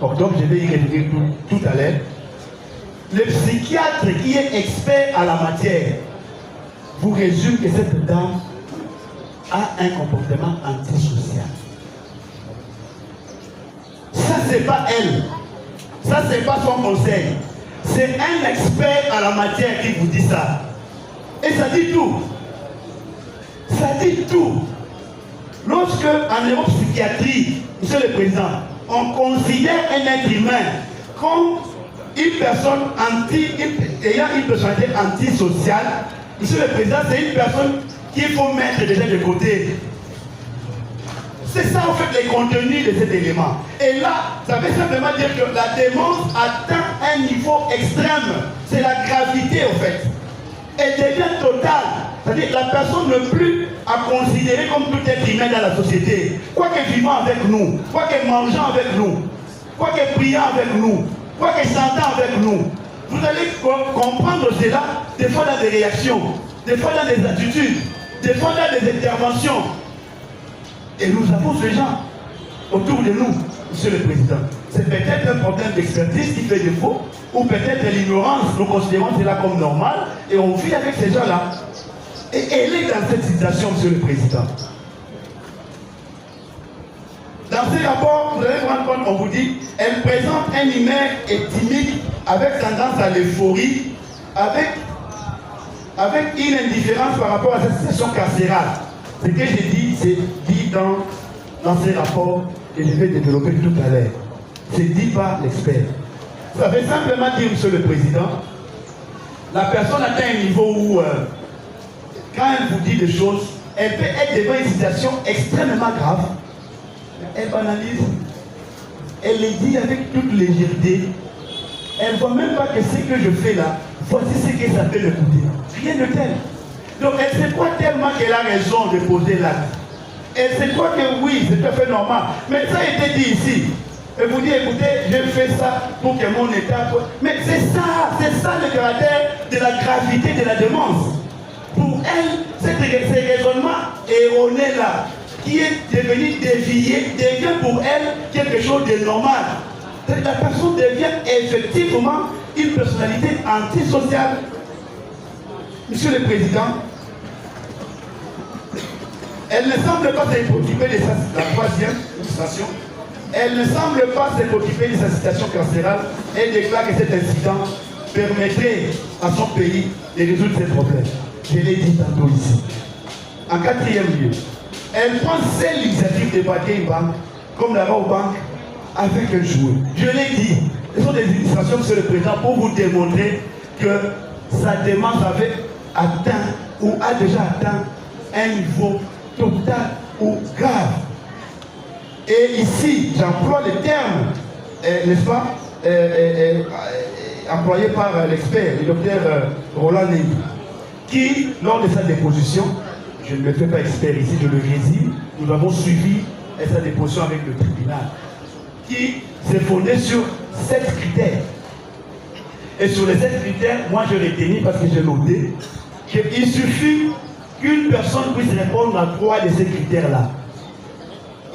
octobre, je vais y revenir tout à l'heure. Le psychiatre qui est expert à la matière vous résume que cette dame a un comportement antisocial. Ça, c'est pas elle. Ça, c'est pas son conseil. C'est un expert à la matière qui vous dit ça. Et ça dit tout. Ça dit tout. Lorsque, en neuropsychiatrie, Monsieur le Président, on considère un être humain comme une personne ayant une personnalité antisociale, Monsieur le Président, c'est une personne qu'il faut mettre déjà de côté. C'est ça en fait les contenus de cet élément. Et là, ça veut simplement dire que la démence atteint un niveau extrême. C'est la gravité en fait. Elle devient totale. C'est-à-dire que la personne ne plus à considérer comme tout être humain dans la société. Quoique vivant avec nous, quoique mangeant avec nous, quoique priant avec nous, quoique chantant avec nous, vous allez comprendre cela des fois dans des réactions, des fois dans des attitudes, des fois dans des interventions. Et nous avons ces gens autour de nous, Monsieur le Président. C'est peut-être un problème d'expertise qui fait défaut, ou peut-être l'ignorance, nous considérons cela comme normal, et on vit avec ces gens-là. Et elle est dans cette situation, Monsieur le Président. Dans ces rapports, vous allez vous rendre compte, on vous dit, elle présente un humain timide, avec tendance à l'euphorie, avec une indifférence par rapport à cette situation carcérale. Ce que j'ai dit, c'est dit dans ces rapports que je vais développer tout à l'heure. C'est dit par l'expert. Ça veut simplement dire, Monsieur le Président, la personne atteint un niveau où, quand elle vous dit des choses, elle peut être devant une situation extrêmement grave. Elle banalise. Elle les dit avec toute légèreté. Elle ne voit même pas que ce que je fais là, voici ce que ça peut me coûter. Rien de tel. Donc elle se croit tellement qu'elle a raison de poser l'acte. Elle se croit que oui, c'est tout à fait normal. Mais ça a été dit ici. Et vous dites, écoutez, je fais ça pour que mon état... Mais c'est ça le caractère de la gravité de la démence. Pour elle, ces raisonnements erronés-là, qui est devenu dévié, devient pour elle quelque chose de normal. La personne devient effectivement une personnalité antisociale. Monsieur le Président, elle ne semble pas se préoccuper de la troisième illustration. Elle ne semble pas se préoccuper de sa situation carcérale. Elle déclare que cet incident permettrait à son pays de résoudre ses problèmes. Je l'ai dit tantôt ici. En quatrième lieu, elle prend celle l'initiative de braquer une banque, comme la banque, avec un jouet. Je l'ai dit. Ce sont des illustrations, Monsieur le Président, pour vous démontrer que sa démence avait atteint ou a déjà atteint un niveau total ou grave. Et ici, j'emploie le terme, n'est-ce pas, employé par l'expert, le docteur Roland Lévy, qui, lors de sa déposition, je ne me fais pas expert ici, je le résume, nous avons suivi sa déposition avec le tribunal, qui s'est fondé sur 7 critères. Et sur les 7 critères, moi je retenu parce que j'ai noté qu'il suffit qu'une personne puisse répondre à 3 de ces critères-là.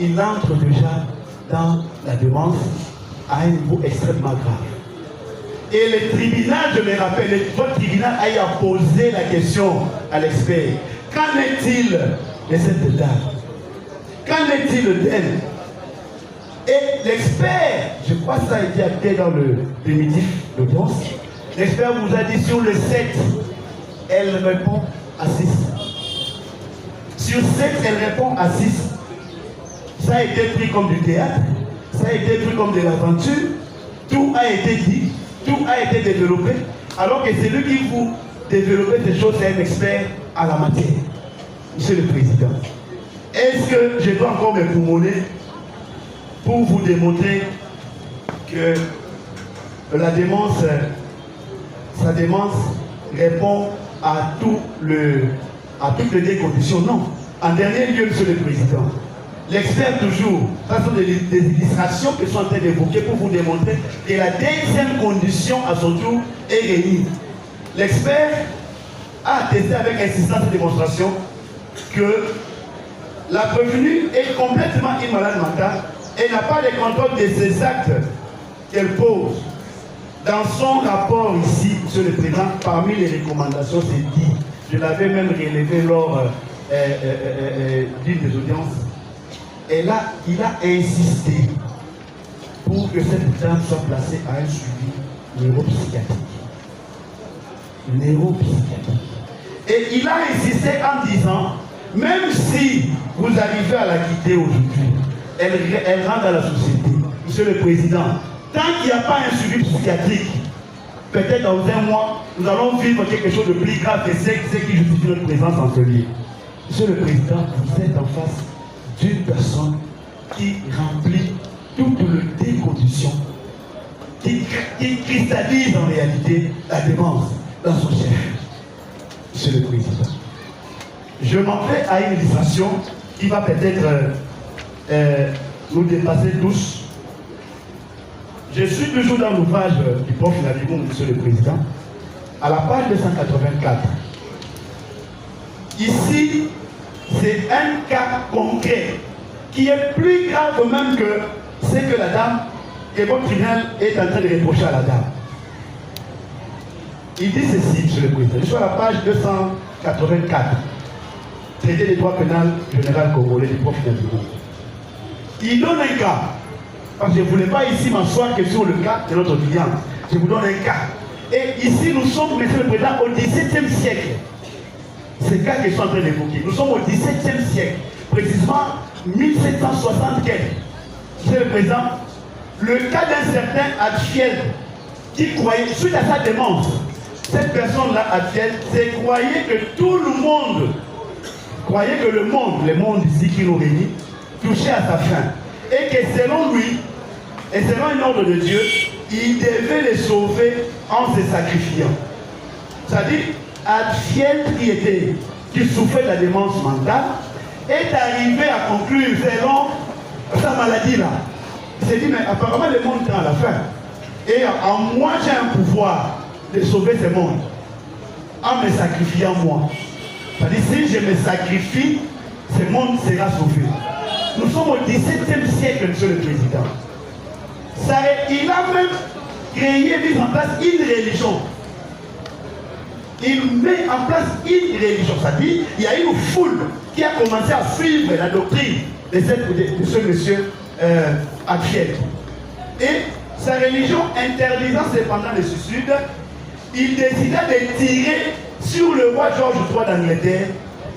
Il entre déjà dans la démence à un niveau extrêmement grave. Et le tribunal, je me rappelle, votre tribunal a posé la question à l'expert. Qu'en est-il de cette dame? Qu'en est-il d'elle? Et l'expert, je crois que ça a été acté dans le primitif d'audience, l'expert vous a dit sur le 7, elle répond à 6. Sur 7, elle répond à 6. Ça a été pris comme du théâtre, ça a été pris comme de l'aventure, tout a été dit, tout a été développé, alors que c'est lui qui vous développe ces choses, c'est un expert à la matière. Monsieur le Président, est-ce que je dois encore me poumonner pour vous démontrer que la démence, sa démence répond à toutes les conditions? Non. En dernier lieu, Monsieur le Président, l'expert toujours, ce sont des illustrations que je suis en train d'évoquer pour vous démontrer que la deuxième condition à son tour est réunie. L'expert a attesté avec insistance et démonstration que la prévenue est complètement une malade mentale et n'a pas de contrôle de ses actes qu'elle pose. Dans son rapport ici, Monsieur le Président, parmi les recommandations, c'est dit, je l'avais même relevé lors d'une des audiences, et là, il a insisté pour que cette dame soit placée à un suivi neuropsychiatrique. Et il a insisté en disant, même si vous arrivez à la quitter aujourd'hui, elle rentre dans la société. Monsieur le Président, tant qu'il n'y a pas un suivi psychiatrique, peut-être dans un mois, nous allons vivre quelque chose de plus grave que ce qui justifie notre présence en ce lieu. Monsieur le Président, vous êtes en face d'une personne qui remplit toutes les conditions, qui cristallise en réalité la démence dans son chef. Monsieur le Président, je m'en vais à une illustration qui va peut-être nous dépasser tous. Je suis toujours dans l'ouvrage du prof Nalibou, Monsieur le Président, à la page 284. Ici, c'est un cas concret qui est plus grave même que ce que la dame, que votre tribunal est en train de reprocher à la dame. Il dit ceci, Monsieur le Président. Je suis à la page 284. Traité des droits pénals général congolais du prof Nalibou. Il donne un cas. Parce que je ne voulais pas ici m'asseoir que sur le cas de notre client. Je vous donne un cas. Et ici, nous sommes, Monsieur le Président, au XVIIe siècle. C'est le cas que je suis en train d'évoquer. Nous sommes au XVIIe siècle. Précisément 1760 quelques. Monsieur le Président, le cas d'un certain Adfiel qui croyait, suite à sa démence, cette personne-là, Adfiel, croyait que tout le monde, croyait que le monde ici qui nous réunit, touchait à sa fin. Et que selon lui, et selon un ordre de Dieu, il devait les sauver en se sacrifiant. C'est-à-dire, Adfiel qui souffrait de la démence mentale, est arrivé à conclure selon sa maladie là. Il s'est dit, mais apparemment le monde est à la fin. Et en moi, j'ai un pouvoir de sauver ce monde. En me sacrifiant moi. C'est-à-dire, si je me sacrifie, ce monde sera sauvé. Nous sommes au XVIIe siècle, Monsieur le Président. Il a même créé, mis en place une religion. Il met en place une religion. C'est-à-dire, il y a une foule qui a commencé à suivre la doctrine de ce monsieur Adfiel. Et sa religion interdisant cependant le suicide, il décida de tirer sur le roi George III d'Angleterre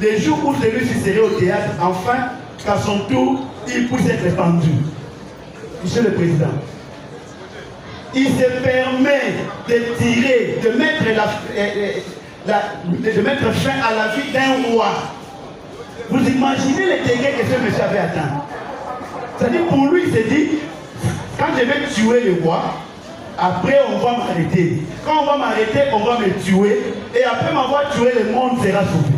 les jours où celui-ci serait au théâtre, enfin, qu'à son tour, il puisse être pendu. Monsieur le Président, il se permet de tirer, de mettre fin à la vie d'un roi. Vous imaginez les dégâts que ce monsieur avait atteint. C'est-à-dire, pour lui, il s'est dit, quand je vais tuer le roi, après on va m'arrêter. Quand on va m'arrêter, on va me tuer. Et après m'avoir tué, le monde sera sauvé.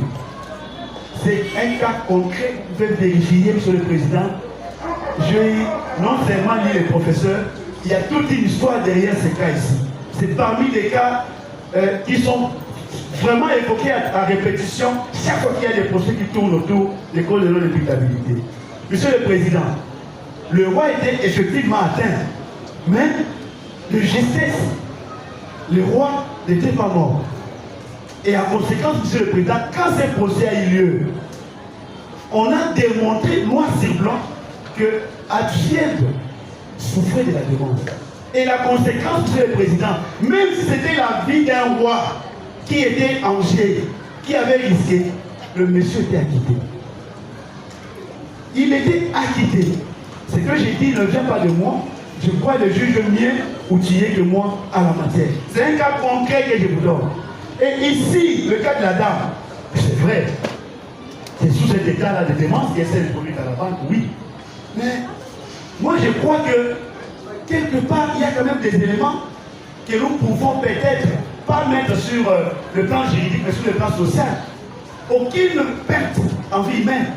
C'est un cas concret, vous pouvez vérifier, Monsieur le Président. J'ai non seulement lu les professeurs, il y a toute une histoire derrière ces cas ici. C'est parmi les cas qui sont vraiment évoqués à répétition chaque fois qu'il y a des procès qui tournent autour des causes de non-imputabilité. Monsieur le Président, le roi était effectivement atteint, mais de justesse, le roi n'était pas mort. Et en conséquence, Monsieur le Président, quand ce procès a eu lieu, on a démontré noir sur blanc que Adfiel souffrait de la démence. Et la conséquence, Monsieur le Président, même si c'était la vie d'un roi qui était en jeu, qui avait risqué, le monsieur était acquitté. Il était acquitté. Ce que j'ai dit ne vient pas de moi. Je crois le juge mieux outillé que moi à la matière. C'est un cas concret que je vous donne. Et ici, le cas de la dame, c'est vrai. C'est sous cet état-là de démence qu'elle s'est introduite à la banque, oui. Mais moi, je crois que quelque part, il y a quand même des éléments que nous pouvons peut-être pas mettre sur le plan juridique, mais sur le plan social. Aucune perte en vie humaine.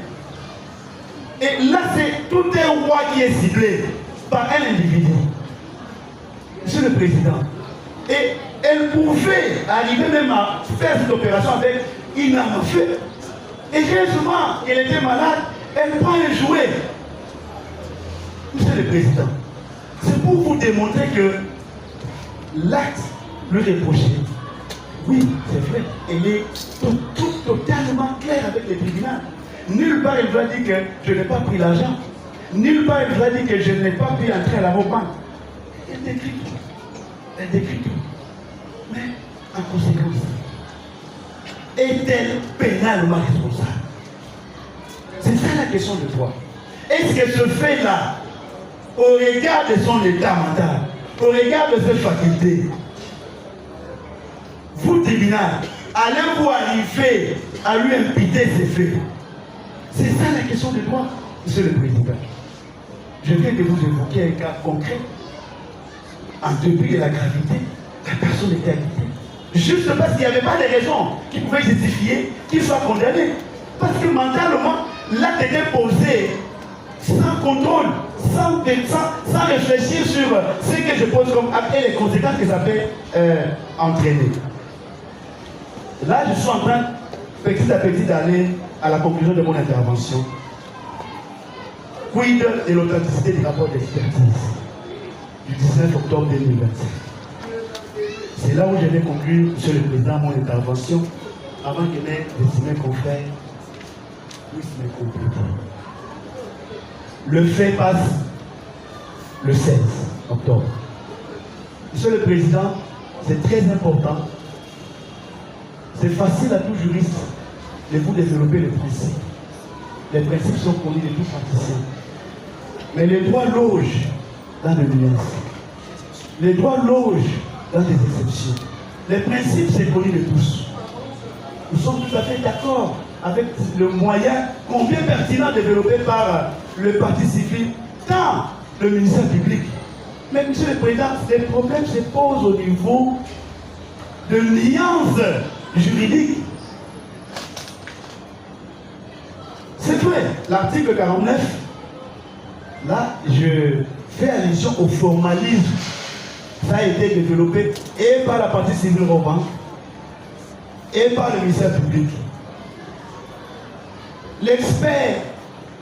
Et là, c'est tout un roi qui est ciblé par un individu. Monsieur le Président. Et elle pouvait arriver même à faire cette opération avec une arme à feu. Et justement, elle était malade, elle prend un jouet. Monsieur le Président, c'est pour vous démontrer que l'acte le reproché, oui, c'est vrai, elle est totalement claire avec les tribunaux. Nulle part elle va dire que je n'ai pas pris l'argent. Nulle part elle va dire que je n'ai pas pu entrer à la banque. Elle décrit tout. Elle décrit tout. Mais en conséquence, est-elle pénalement responsable? C'est ça la question de toi. Est-ce que ce fait-là, au regard de son état mental, au regard de ses facultés, vous, tribunal, allez-vous arriver à lui imputer ces faits? C'est ça la question de toi, Monsieur le Président. Je viens de vous évoquer un cas concret. En dépit de la gravité, la personne était acquittée. Juste parce qu'il n'y avait pas de raison qui pouvait justifier qu'il soit condamné. Parce que mentalement, l'acte était posé sans contrôle, sans réfléchir sur ce que je pose comme acte et les conséquences que ça peut entraîner. Là, je suis en train, petit à petit, d'aller à la conclusion de mon intervention. Quid de l'authenticité du rapport d'expertise du 19 octobre 2025. C'est là où je vais conclure, Monsieur le Président, mon intervention, avant que mes estimés confrères puissent me compléter. Le fait passe le 16 octobre. Monsieur le Président, c'est très important. C'est facile à tout juriste de vous développer les principes. Les principes sont connus de tout praticien. Mais les droits logent dans les nuances. Les droits logent dans des exceptions. Les principes, c'est connu de tous. Nous sommes tout à fait d'accord avec le moyen combien pertinent développé par le parti civil, tant le ministère public. Mais, Monsieur le Président, les problèmes se posent au niveau de nuances juridiques. C'est vrai, l'article 49, là, je fais allusion au formalisme. Ça a été développé et par la partie civile romane et par le ministère public. L'expert,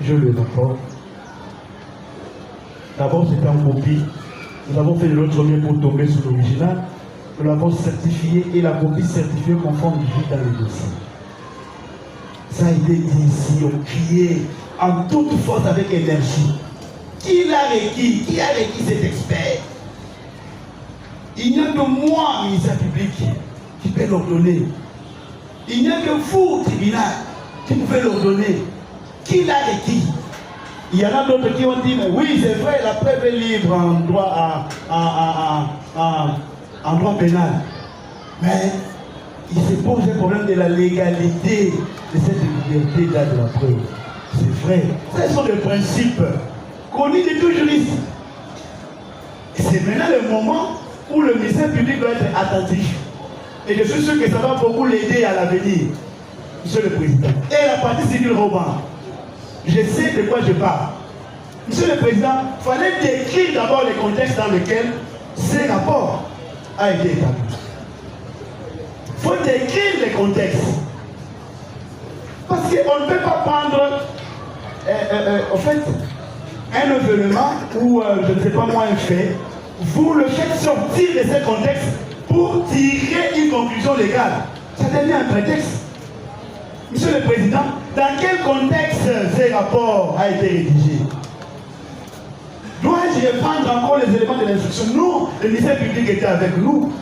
je le rapporte. D'abord, c'était en copie. Nous avons fait de notre mieux pour tomber sur l'original. Nous l'avons certifié et la copie certifiée conforme du juge dans le dossier. Ça a été dit ici, on criait en toute force avec énergie. Qui l'a requis? Qui a requis cet expert? Il n'y a que moi, ministère public, qui peut l'ordonner. Il n'y a que vous, tribunal, qui pouvez l'ordonner. Qui l'a requis? Il y en a d'autres qui ont dit, mais oui, c'est vrai, la preuve est libre en droit, en droit pénal. Mais il se pose le problème de la légalité de cette liberté là de la preuve. C'est vrai. Ce sont des principes connus de tout juriste. Et c'est maintenant le moment où le ministère public doit être attentif. Et je suis sûr que ça va beaucoup l'aider à l'avenir, Monsieur le Président. Et la partie civile romane, je sais de quoi je parle. Monsieur le Président, il fallait décrire d'abord les contextes dans lesquels ces rapports a été établi. Il faut décrire les contextes. Parce qu'on ne peut pas prendre, en fait, un événement ou, je ne sais pas moi, un fait, vous le faites sortir de ces contextes pour tirer une conclusion légale. Ça devient un prétexte. Monsieur le Président, dans quel contexte ces rapports a été rédigé? Dois-je reprendre encore les éléments de l'instruction? Non, le ministère public était avec nous.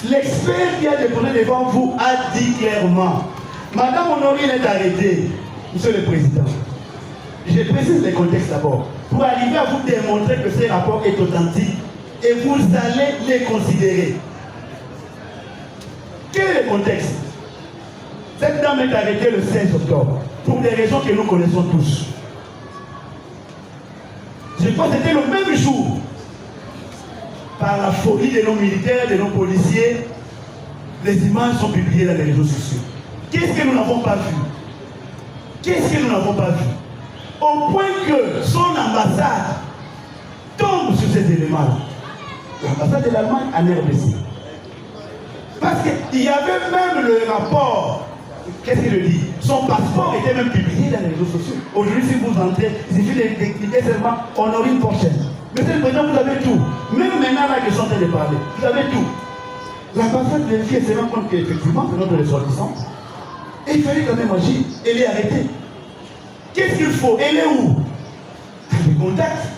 L'expert qui a déposé devant vous a dit clairement, Madame Honorine est arrêtée, Monsieur le Président. Je précise les contextes d'abord, pour arriver à vous démontrer que ces rapports est authentique et vous allez les considérer. Quel est le contexte? Cette dame est arrêtée le 16 octobre, pour des raisons que nous connaissons tous. Je crois que c'était le même jour, par la folie de nos militaires, de nos policiers, les images sont publiées dans les réseaux sociaux. Qu'est-ce que nous n'avons pas vu? Qu'est-ce que nous n'avons pas vu? au point que son ambassade tombe sur ces éléments-là. L'ambassade de l'Allemagne en RDC. Parce qu'il y avait même le rapport, qu'est-ce qu'il dit? Son passeport était même publié dans les réseaux sociaux. Aujourd'hui, si vous entrez, il suffit de cliquer seulement Honorine Porchel. Monsieur le Président, vous avez tout. Même maintenant, là, que je suis en train de parler, vous avez tout. L'ambassade de l'État se rend compte qu'effectivement, c'est notre ressortissant. Et il fallait quand même agir. Elle est arrêtée. Qu'est-ce qu'il faut? Elle est où? Les contacts.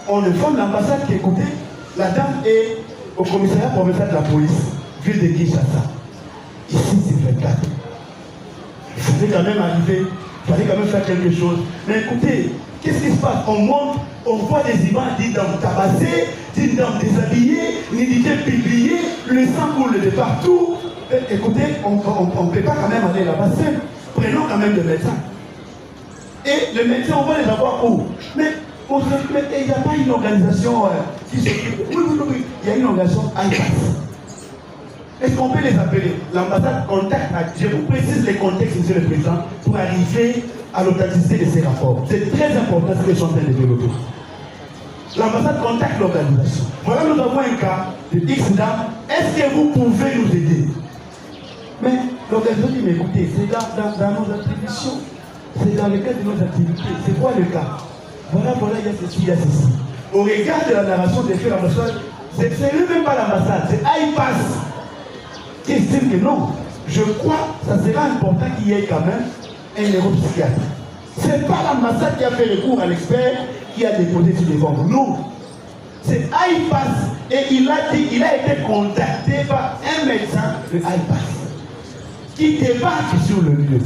On informe l'ambassade qui écoutait. La dame est au commissariat provincial de la police, ville de Kinshasa. Ici, c'est 24. Il fallait quand même arriver, il fallait quand même faire quelque chose. Mais écoutez, qu'est-ce qui se passe? On monte, on voit des images d'une dame tabassée, d'une dame déshabillée, une unité publiée, le sang coule de partout. Et, écoutez, on ne peut pas quand même aller là-bas seul. Prenons quand même le médecin. Et le médecin, on va les avoir où? Mais il n'y a pas une organisation qui s'occupe. Oui, il y a une organisation IPAS. Est-ce qu'on peut les appeler? L'ambassade contacte, je vous précise les contextes, monsieur le Président, pour arriver à l'authenticité de ces rapports. C'est très important ce que je suis en train de développer. L'ambassade contacte l'organisation. Voilà, nous avons un cas de X dame. Est-ce que vous pouvez nous aider? Mais l'organisation dit, mais écoutez, c'est dans nos attributions. C'est dans le cadre de nos activités. C'est quoi le cas? Voilà, il y a ceci, il y a ceci. Au regard de la narration des faits, l'ambassade, c'est même pas l'ambassade, c'est IPAS qui estime que non. Je crois que ça sera important qu'il y ait quand même un neuropsychiatre. Ce n'est pas l'ambassade qui a fait recours à l'expert qui a déposé sur les ventes. Non. C'est IPAS. Et il a été contacté par un médecin de IPAS qui débarque sur le lieu.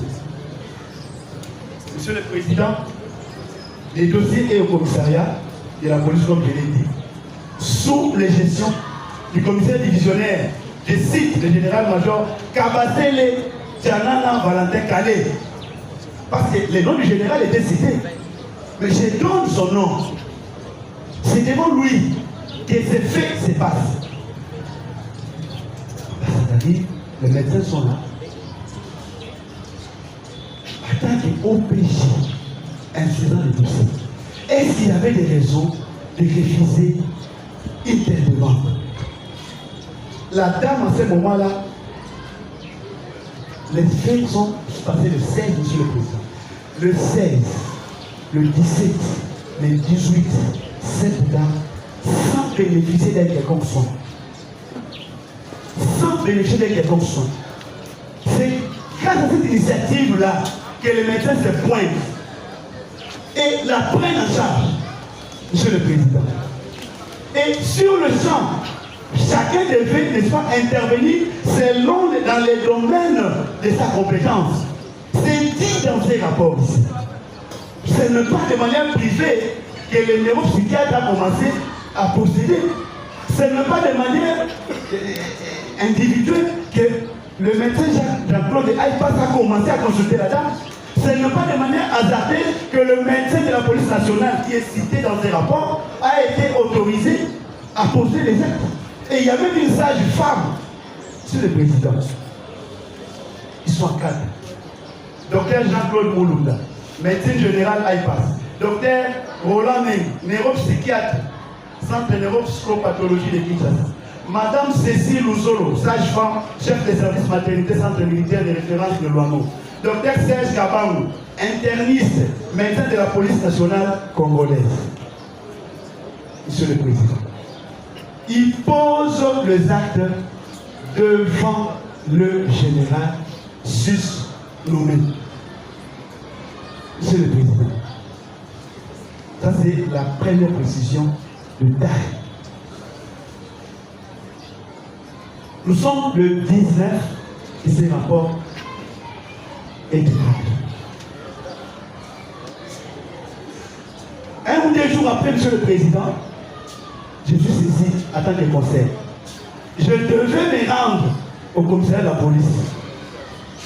Monsieur le Président, les dossiers est au commissariat de la police, comme je l'ai dit, sous les gestions du commissaire divisionnaire, je cite le général-major Kabasele Tianana Valentin Calais. Parce que le nom du général était cité. Mais je donne son nom. C'est devant lui que ces faits se passent. C'est-à-dire, les médecins sont là. En tant qu'OPJ, incident de dossier, est-ce qu'il y avait des raisons de refuser une telle demande? La dame, à ce moment-là, les faits sont passés le 16, monsieur le Président. Le 16, le 17, le 18, cette dame, sans bénéficier d'un quelconque soin. Sans bénéficier d'un quelconque soin. C'est grâce à cette initiative-là que les médecins se pointent et la prennent en charge, monsieur le Président. Et sur le champ, chacun devait, n'est-ce pas, intervenir selon dans les domaines de sa compétence. C'est dit dans ces rapports ici. Ce n'est pas de manière privée que le neuropsychiatre a commencé à posséder. Ce n'est pas de manière individuelle que le médecin Jean-Claude Aïpas a commencé à consulter la dame. Ce n'est pas de manière hasardeuse que le médecin de la police nationale qui est cité dans ces rapports a été autorisé à poser les actes. Et il y a même une sage femme sur le président. Ils sont quatre. Docteur Jean-Claude Moulunda, médecin général IPAS. Docteur Roland Meng, neuropsychiatre, centre neuropsychopathologie de Kinshasa. Madame Cécile Louzolo, sage-femme, chef de service maternité, centre militaire de référence de Luano. Docteur Serge Kabangou, interniste, médecin de la police nationale congolaise. Monsieur le Président, il pose les actes devant le général sus-nommé. Monsieur le Président, ça c'est la première précision de taille. Nous sommes le 19 et ces rapports est un ou deux jours après, monsieur le Président, je suis saisi en tant que conseil. Je devais me rendre au commissariat de la police.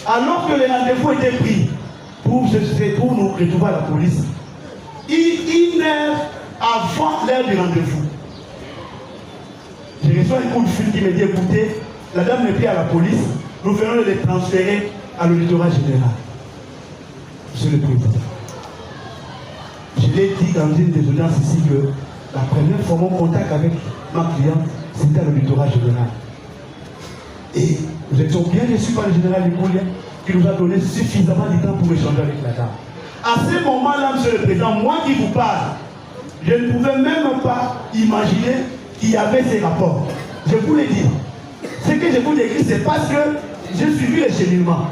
Alors que le rendez-vous était pris pour nous retrouver à la police, une heure avant l'heure du rendez-vous, je reçois un coup de fil qui me dit, écoutez, la dame me prie à la police, nous venons de les transférer à l'auditorat général. Monsieur le Président. l'ai dit dans une des audiences ici que la première fois mon contact avec ma cliente, c'était à l'auditoire général. Et nous étions bien reçus par le général Limoulien qui nous a donné suffisamment de temps pour échanger avec la dame. À ce moment-là, monsieur le président, moi qui vous parle, je ne pouvais même pas imaginer qu'il y avait ces rapports. Je vous l'ai dit. Ce que je vous décris, c'est parce que j'ai suivi le cheminement.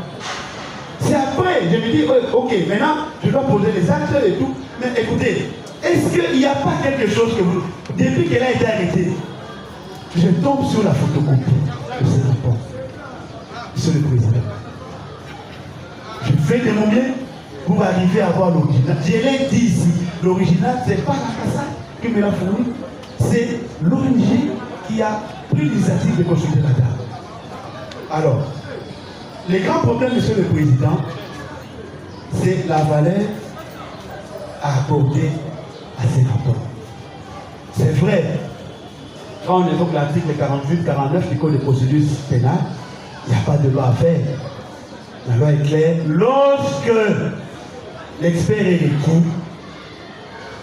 C'est après, je me dis, ok, maintenant, je dois poser les actes et tout. Mais écoutez, est-ce qu'il n'y a pas quelque chose que vous... Depuis qu'elle a été arrêtée, je tombe sur la photocopie de ce rapport. Monsieur le Président. Je fais de mon mieux pour arriver à voir l'original. Je l'ai dit ici, l'original, ce n'est pas la Casa qui me l'a fourni, c'est l'ONG qui a pris l'initiative de consulter la dame. Alors, le grand problème, monsieur le Président, c'est la valeur à accorder à ces rapports. C'est vrai, quand on évoque l'article 48-49 du Code de procédure pénale, il n'y a pas de loi à faire. La loi est claire. Lorsque l'expert est requis,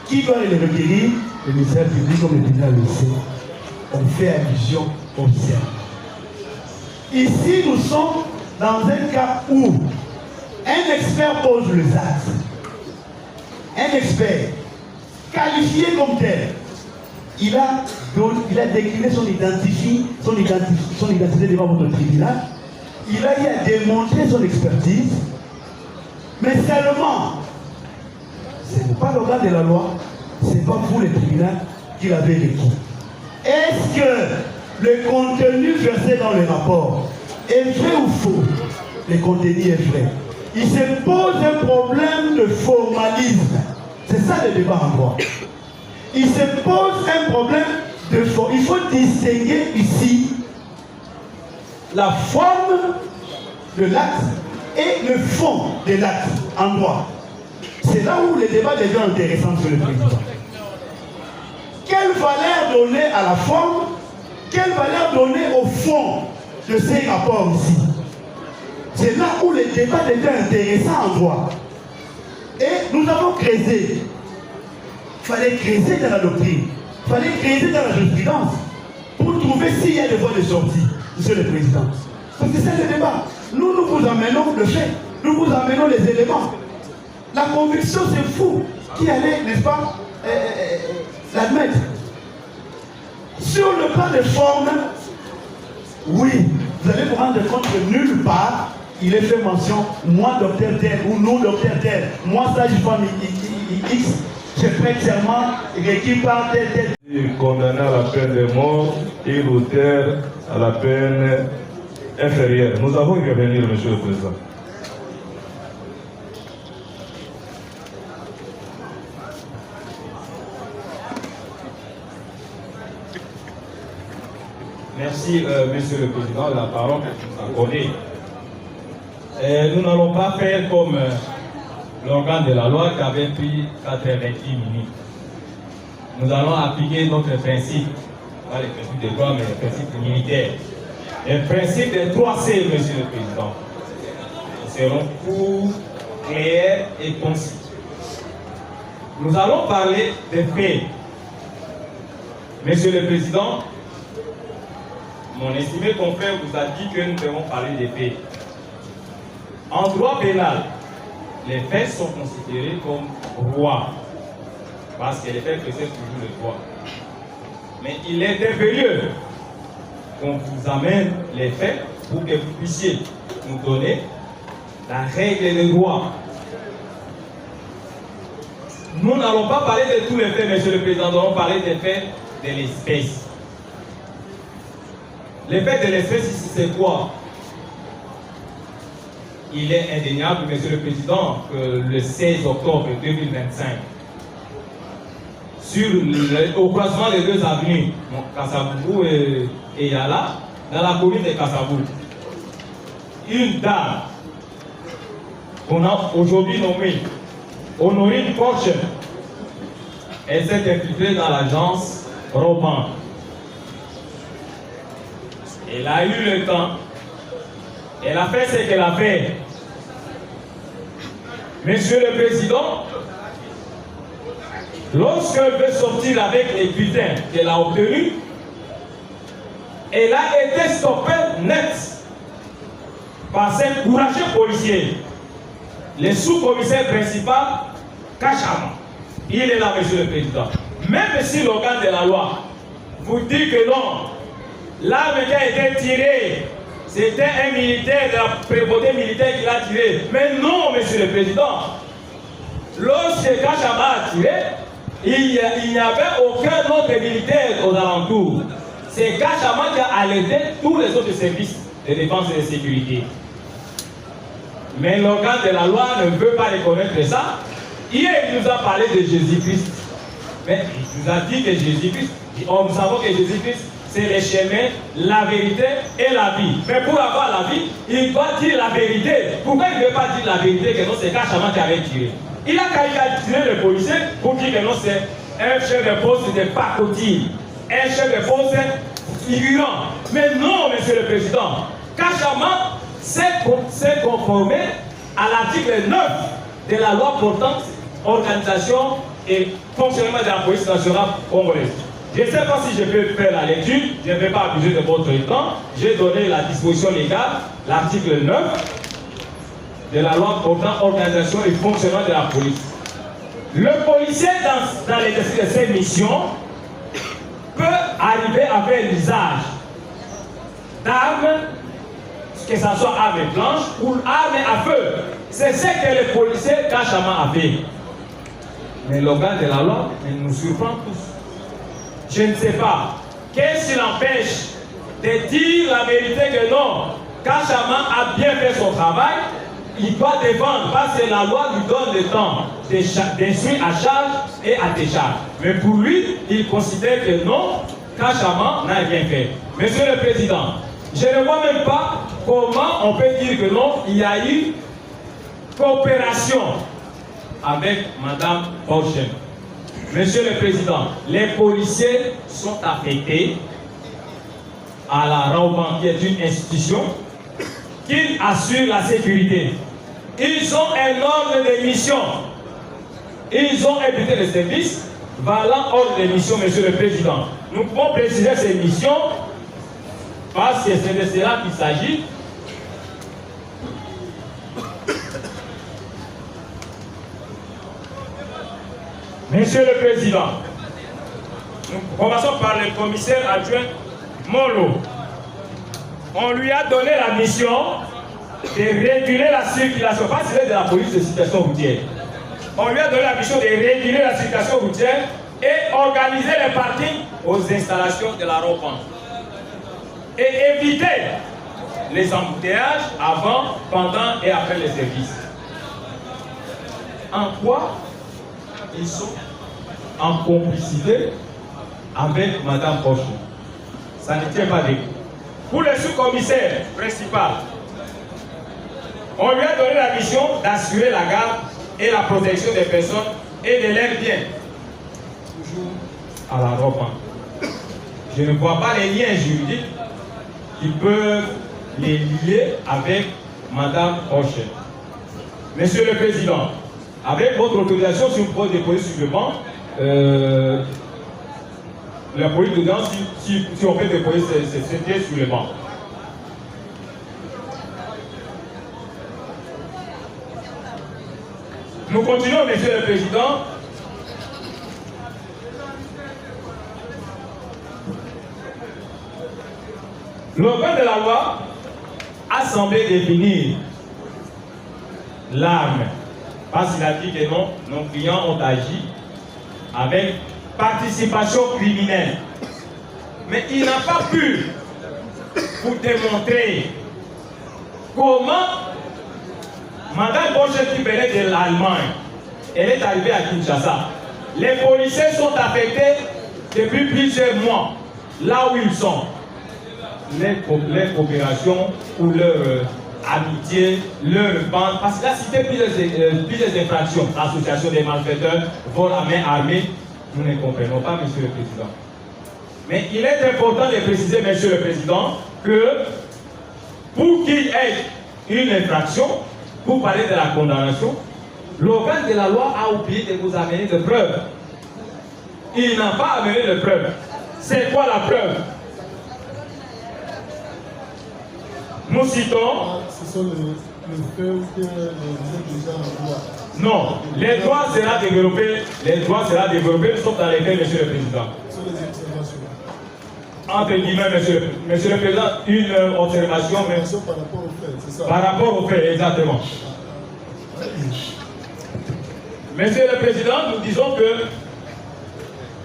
qui doit le requérir? Le ministère public comme le tribunal le sait. On fait allusion au ciel. Ici, nous sommes dans un cas où un expert pose les actes. Un expert qualifié comme tel, il a décliné son identité devant votre tribunal. Il a eu à démontrer son expertise, mais seulement, ce n'est pas l'organe de la loi, ce n'est pas vous, le tribunal, qui l'avez requis. Est-ce que le contenu versé dans le rapport est vrai ou faux? Le contenu est vrai. Il se pose un problème de formalisme. C'est ça le débat en droit. Il se pose un problème de forme. Il faut distinguer ici la forme de l'acte et le fond de l'acte en droit. C'est là où le débat devient intéressant sur le président. Quelle valeur donner à la forme? Quelle valeur donner au fond de ces rapports ici? C'est là où le débat devient intéressant en droit. Et nous avons creusé. Il fallait creuser dans la doctrine. Il fallait creuser dans la jurisprudence pour trouver s'il y a des voies de sortie, monsieur le président. Parce que c'est le débat. Nous vous amenons le fait. Nous vous amenons les éléments. La conviction, c'est fou. Qui allait, n'est-ce pas, l'admettre. Sur le plan de forme, oui, vous allez vous rendre compte que nulle part, il est fait mention, moi docteur tel ou nous docteur tel, moi sage-femme X, je prête serment requis par tel. Condamné à la peine de mort et l'auteur à la peine inférieure. Nous avons y revenir, monsieur le Président. Merci, monsieur le Président, de la parole que vous accordez. Nous n'allons pas faire comme l'organe de la loi qui avait pris 88 minutes. Nous allons appliquer notre principe, pas les principes de droit, mais les principes militaires. Les principes des 3C, monsieur le Président. Ils seront courts, clairs et concis. Nous allons parler des faits. Monsieur le Président, mon estimé confrère vous a dit que nous devons parler des faits. En droit pénal, les faits sont considérés comme droits, parce que les faits précèdent toujours le droit. Mais il est impérieux qu'on vous amène les faits pour que vous puissiez nous donner la règle et le droit. Nous n'allons pas parler de tous les faits, monsieur le Président, nous allons parler des faits de l'espèce. Les faits de l'espèce ici, c'est quoi? Il est indéniable, monsieur le Président, que le 16 octobre 2025, au croisement des deux avenues, Kasabougou et Yala, dans la commune de Kasabougou, une dame qu'on a aujourd'hui nommée Honorine Porche, elle s'est infiltrée dans l'agence Roban. Elle a eu le temps. Elle a fait ce qu'elle a fait. Monsieur le Président, lorsqu'elle veut sortir avec les bulletins qu'elle a obtenus, elle a été stoppée net par ces courageux policiers. Le sous-commissaire principal, Kachama, il est là, Monsieur le Président. Même si l'organe de la loi vous dit que non, l'arme qui a été tirée, c'était un militaire de la prévôté militaire qui l'a tiré. Mais non, Monsieur le Président. Lorsque Kachama a tiré, il n'y avait aucun autre militaire aux alentours. C'est Kachama qui a alerté tous les autres services de défense et de sécurité. Mais l'organe de la loi ne veut pas reconnaître ça. Hier, il nous a parlé de Jésus-Christ. Mais il nous a dit que Jésus-Christ, nous savons que Jésus-Christ, c'est le chemin, la vérité et la vie. Mais pour avoir la vie, il doit dire la vérité. Pourquoi il ne veut pas dire la vérité que non, c'est Kachama qui avait tiré? Il a tiré le policier pour dire que non, c'est un chef de poste de pacotille, un chef de poste figurant. Mais non, Monsieur le Président, Kachama s'est conformé à l'article 9 de la loi portant organisation et fonctionnement de la police nationale congolaise. Je ne sais pas si je peux faire la lecture, je ne vais pas abuser de votre temps. J'ai donné la disposition légale, l'article 9 de la loi portant organisation et fonctionnement de la police. Le policier, dans l'exercice de ses missions, peut arriver à faire l'usage d'armes, que ce soit armes blanches ou armes à feu. C'est ce que le policier Kachama a fait. Mais l'organe de la loi nous surprend tous. Je ne sais pas. Qu'est-ce qui l'empêche de dire la vérité que non, Kachama a bien fait son travail, il doit défendre parce que la loi lui donne le temps d'instruire à charge et à décharge. Mais pour lui, il considère que non, Kachama n'a rien fait. Monsieur le Président, je ne vois même pas comment on peut dire que non, il y a eu coopération avec Madame Porchen. Monsieur le Président, les policiers sont affectés à la RAOBAN, qui est une institution qui assure la sécurité. Ils ont un ordre de mission. Ils ont un bulletin de service valant ordre de mission, Monsieur le Président. Nous pouvons préciser ces missions parce que c'est de cela qu'il s'agit. Monsieur le Président, nous commençons par le commissaire adjoint Molo. On lui a donné la mission de réguler la circulation, pas celle de la police de circulation routière. On lui a donné la mission de réguler la circulation routière et organiser les parkings aux installations de la RAOBAN. Et éviter les embouteillages avant, pendant et après les services. En quoi ils sont en complicité avec Madame Porchen? Ça ne tient pas debout. Pour le sous-commissaire principal, on lui a donné la mission d'assurer la garde et la protection des personnes et de leurs biens. Toujours à la RAOBAN. Je ne vois pas les liens juridiques qui peuvent les lier avec Madame Porchen. Monsieur le Président, avec votre autorisation, si vous pouvez déposer sur le banc, la police dedans, si on peut déposer ces pièces sur le banc. Nous continuons, Monsieur le Président. L'organe de la loi a semblé définir l'arme, parce qu'il a dit que non, nos clients ont agi avec participation criminelle. Mais il n'a pas pu vous démontrer comment Madame Porchen, qui venait de l'Allemagne, elle est arrivée à Kinshasa. Les policiers sont affectés depuis plusieurs mois, là où ils sont. Leur coopération ou leur amitié, leur bande, parce qu'il a cité plusieurs infractions, association des malfaiteurs, vol à main armée, nous ne comprenons pas, Monsieur le Président. Mais il est important de préciser, Monsieur le Président, que pour qu'il y ait une infraction, pour parler de la condamnation, l'organe de la loi a oublié de vous amener de preuves. il n'a pas amené de preuve. C'est quoi la preuve? Nous citons. Ce sont les faits que les gens envoient. Non, les droits sera développé. Nous sommes dans les faits, Monsieur le Président. Sur les observations. Entre guillemets, Monsieur le Président, une observation. Par rapport aux faits, c'est ça? Par rapport aux faits, exactement. Monsieur le Président, nous disons que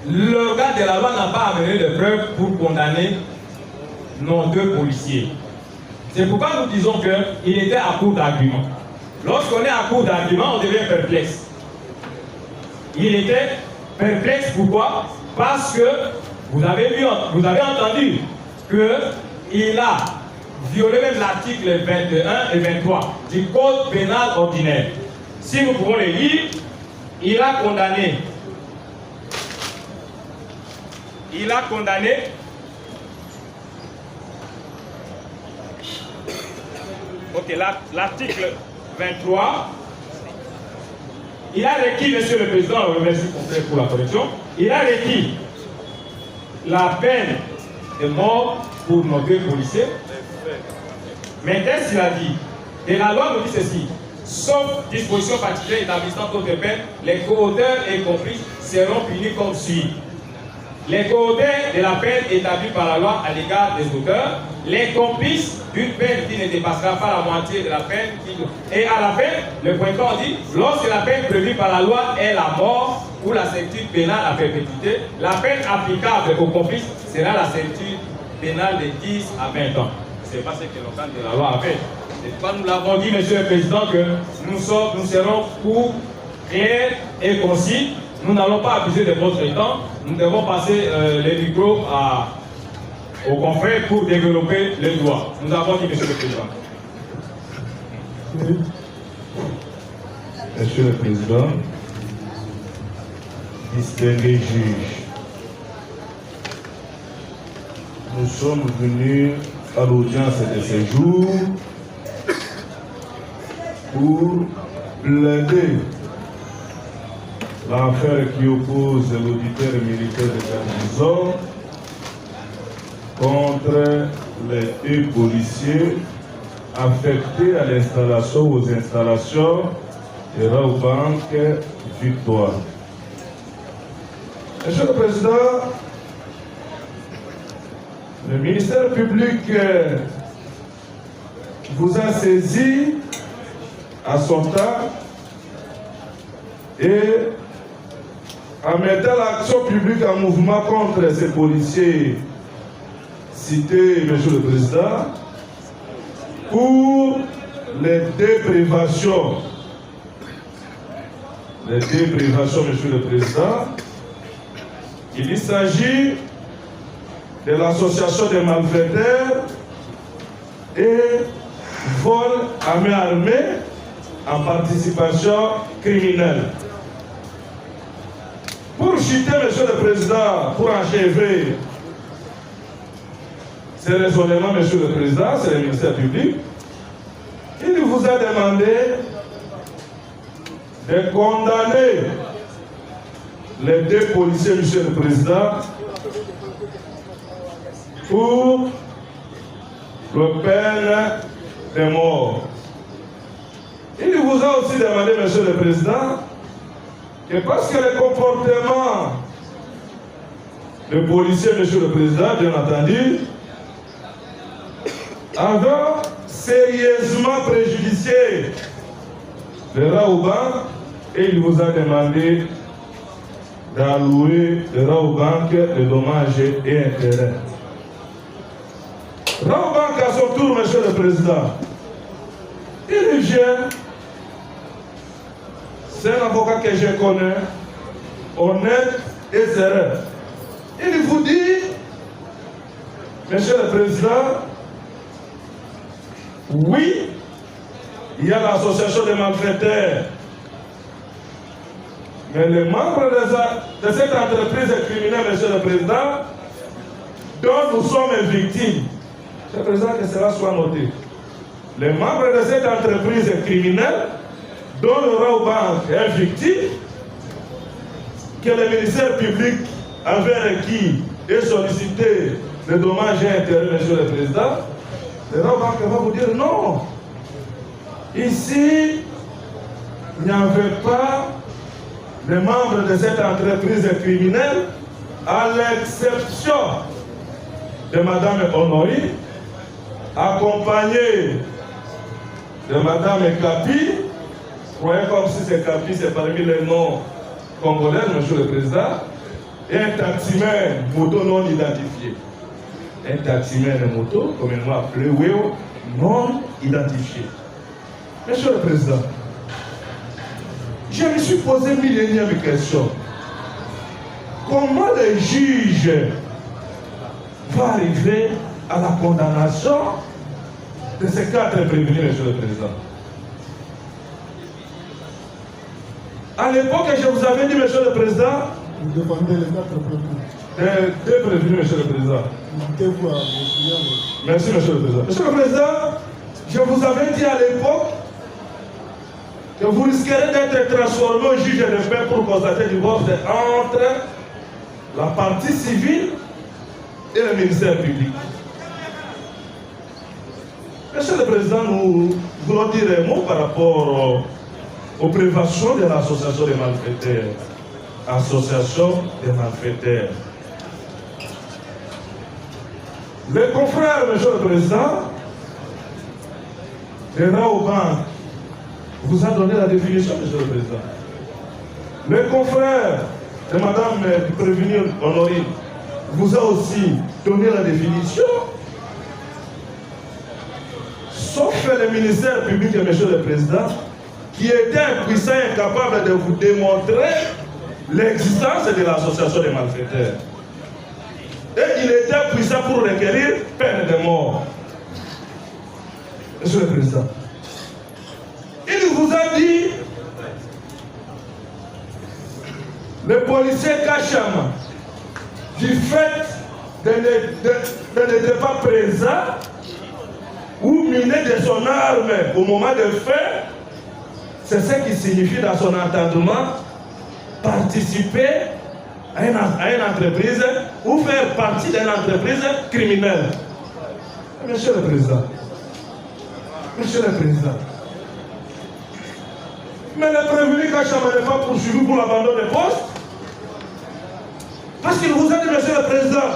l'organe de la loi n'a pas amené de preuves pour condamner nos deux policiers. C'est pourquoi nous disons qu'il était à court d'arguments. Lorsqu'on est à court d'arguments, on devient perplexe. Il était perplexe, pourquoi? Parce que vous avez entendu qu'il a violé même l'article 21 et 23 du Code pénal ordinaire. Si nous pouvons les lire, il a condamné. Ok, l'article 23, il a requis, Monsieur le Président, on remercie pour la correction, il a requis la peine de mort pour nos deux policiers. Mais qu'est-ce qu'il a dit? Et la loi nous dit ceci: sauf disposition particulière établissant d'autres peines, les co-auteurs et complices seront punis comme suit. Les co-auteurs de la peine établie par la loi à l'égard des auteurs, les complices d'une peine qui ne dépassera pas la moitié de la peine. Et à la fin, le point dit, lorsque la peine prévue par la loi est la mort ou la servitude pénale à perpétuité, la peine applicable aux complices sera la servitude pénale de 10 à 20 ans. Ce n'est pas ce que l'organe de la loi a fait. C'est pourquoi nous l'avons dit, Monsieur le Président, que nous serons courts, clairs et concis. Nous n'allons pas abuser de votre temps. Nous devons passer les micros aux confrères pour développer les droits. Nous avons dit, Monsieur le Président. Oui. Monsieur le Président, distingués juges, nous sommes venus à l'audience de ce jour pour plaider l'affaire qui oppose l'auditeur militaire de garnison contre les deux policiers affectés à l'installation aux installations de Raobank Victoire. Monsieur le Président, le ministère public vous a saisi à son temps et en mettant l'action publique en mouvement contre ces policiers cités, Monsieur le Président, pour les déprévations. Les déprévations, Monsieur le Président, il s'agit de l'association des malfaiteurs et vol à main armée en participation criminelle. Pour chuter, Monsieur le Président, pour achever ces raisonnements, Monsieur le Président, c'est le ministère public, il vous a demandé de condamner les deux policiers, Monsieur le Président, pour le peine de mort. Il vous a aussi demandé, Monsieur le Président, que parce que le comportement des policiers, Monsieur le Président, bien entendu, avait sérieusement préjudicié le Raobank, et il vous a demandé d'allouer le Raobank les dommages et intérêts. Raobank, à son tour, Monsieur le Président, il vient, c'est un avocat que je connais, honnête et sérieux. Il vous dit, Monsieur le Président, oui, il y a l'association des malfaiteurs, mais les membres de cette entreprise criminelle, Monsieur le Président, dont nous sommes victimes, Monsieur le Président, que cela soit noté. Les membres de cette entreprise criminelle, dont le Raobank est victime, que le ministère public envers qui est sollicité le dommage et intérêt, Monsieur le Président, le Raobank va vous dire non. Ici, il n'y avait pas de membres de cette entreprise criminelle, à l'exception de Madame Honorine, accompagnée de Madame Kapi. Voyez comme si c'est Kapi, c'est parmi les noms congolais, Monsieur le Président, et un taximène moto non identifié. Un taximène de moto, communément appelé WEO, non identifié. Monsieur le Président, je me suis posé mille et une questions. Comment le juge va arriver à la condamnation de ces 4 prévenus, Monsieur le Président? À l'époque, je vous avais dit, Monsieur le Président, vous défendez les 4 prévenus. 2 prévenus, Monsieur le Président. Merci, Monsieur le Président. Monsieur le Président, je vous avais dit à l'époque que vous risquerez d'être transformé au juge de paix pour constater le divorce entre la partie civile et le ministère public. Monsieur le Président, nous voulons dire un mot par rapport aux préventions de l'association des malfaiteurs. Association des malfaiteurs. Les confrères, Monsieur le Président, de Raobank vous a donné la définition, Monsieur le Président. Le confrère de Madame du prévenu Honorine vous a aussi donné la définition, sauf le ministère public, Monsieur le Président, qui était impuissant et incapable de vous démontrer l'existence de l'association des malfaiteurs. Et il était puissant pour requérir peine de mort. Monsieur le Président, il vous a dit, le policier Kachama, du fait de n'être pas présent ou miné de son arme au moment de fait, c'est ce qui signifie dans son entendement participer à une entreprise ou faire partie d'une entreprise criminelle. Monsieur le Président, Monsieur le Président, mais le prévenu Kachama n'est pas poursuivi pour l'abandon de poste parce qu'il vous a dit, Monsieur le Président,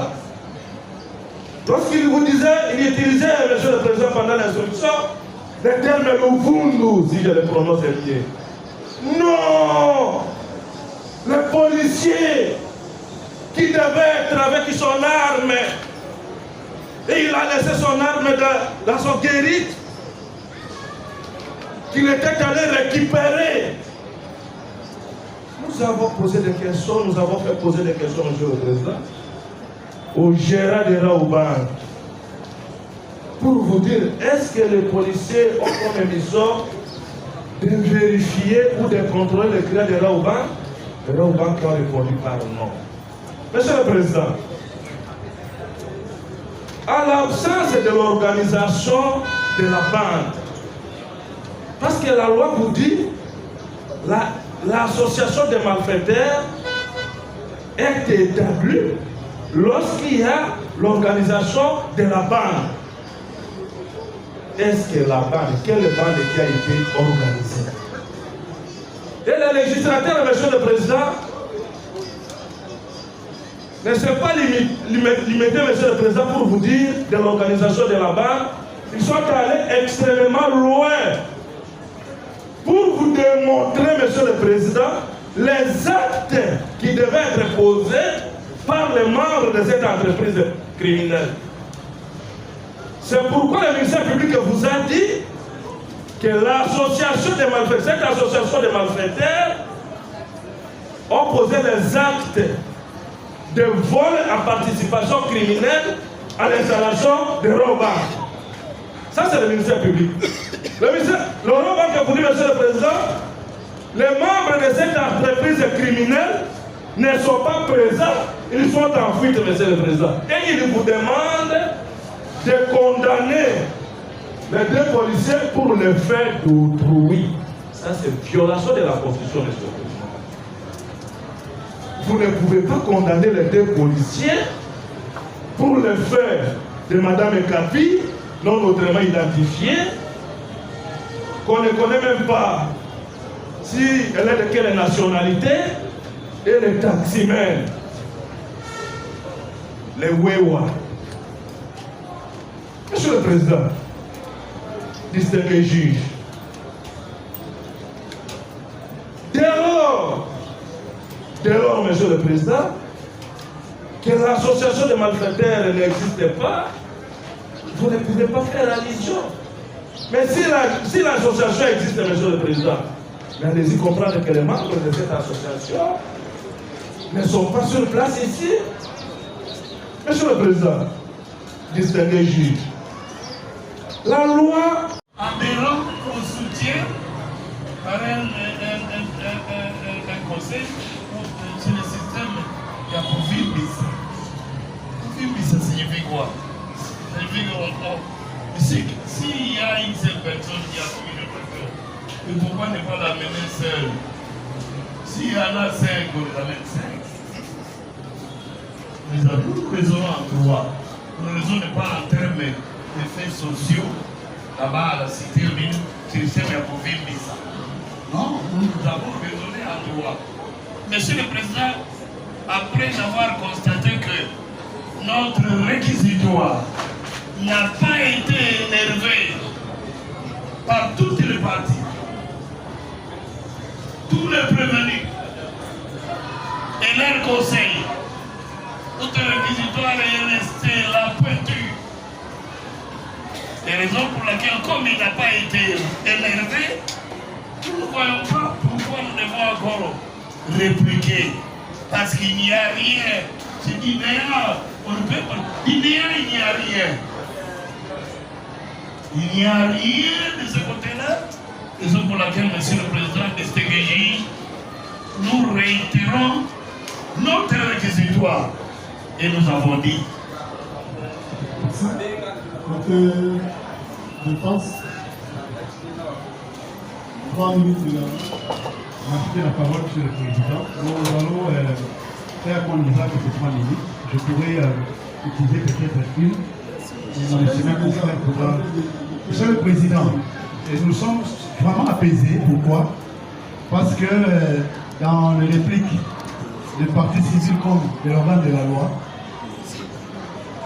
lorsqu'il vous disait, il utilisait, Monsieur le Président, pendant l'instruction, le terme Luvundu, si je le prononce bien. Non! Le policier qui devait être avec son arme et il a laissé son arme dans son guérite qu'il était allé récupérer. Nous avons posé des questions, nous avons fait poser des questions, Monsieur le Président, au gérant de Raobank pour vous dire, est-ce que les policiers ont comme mission de vérifier ou de contrôler les clients de Raobank? Le Raobank a répondu par non. Monsieur le Président, à l'absence de l'organisation de la bande, parce que la loi vous dit, l'association des malfaiteurs est établie lorsqu'il y a l'organisation de la bande. Est-ce que la bande, quelle bande qui a été organisée? Et les législateurs, Monsieur le Président, ne sont pas limités, Monsieur le Président, pour vous dire de l'organisation de la bande. Ils sont allés extrêmement loin pour vous démontrer, Monsieur le Président, les actes qui devaient être posés par les membres de cette entreprise criminelle. C'est pourquoi le ministère public vous a dit que l'association des malfaiteurs, cette association des malfaiteurs, ont posé les actes de vol en participation criminelle à l'installation de Raobank. Ça, c'est le ministère public. Le Raobank a dit, Monsieur le Président, les membres de cette entreprise criminelle ne sont pas présents, ils sont en fuite, Monsieur le Président. Et il vous demande de condamner les 2 policiers pour le fait d'autrui. Ça, c'est violation de la Constitution, Monsieur le Président. vous ne pouvez pas condamner les deux policiers pour le fait de Mme Ekapi, non autrement identifiée, qu'on ne connaît même pas si elle est de quelle nationalité, et les taximens, les Wewa. Monsieur le Président, distingué juge, dès lors, Monsieur le Président, que l'association des malfaiteurs n'existe pas, vous ne pouvez pas faire allusion. Mais si l'association existe, Monsieur le Président, allez-y comprendre que les membres de cette association ne sont pas sur place ici. Monsieur le Président, distingué juge, la loi adhérant au soutien par un conseil sur le système de la Covid-19. Covid-19 signifie quoi? Ça signifie que s'il y a une seule personne qui a suivi le docteur, et pourquoi ne pas l'amener seul? S'il y en a 5, on les amène 5. Nous raisonnons en droit. Nous raisonnons pas en termes d'effets sociaux. Là-bas, à la cité, c'est le système de la Covid-19. Non, nous avons raisonné en droit. Monsieur le Président, après avoir constaté que notre réquisitoire n'a pas été énervé par toutes les parties, tous les prévenus et leurs conseils, notre réquisitoire est resté la pointure. Les raisons pour lesquelles, comme il n'a pas été énervé, nous ne voyons pas pourquoi nous devons encore répliquer. Parce qu'il n'y a rien. C'est idéal. On ne peut pas. Idéal, il n'y a rien. Il n'y a rien de ce côté-là. Raison pour laquelle, Monsieur le Président de Stéguéji, nous réitérons notre réquisitoire. Et nous avons dit. Côté défense, 3 minutes de Merci de la parole, Monsieur le Président. Nous allons faire qu'on dise que c'est 3 minutes. Je pourrais utiliser peut-être une. Monsieur le Président, nous sommes vraiment apaisés. Pourquoi? Parce que dans les répliques des partis civils comme de l'organe de la loi,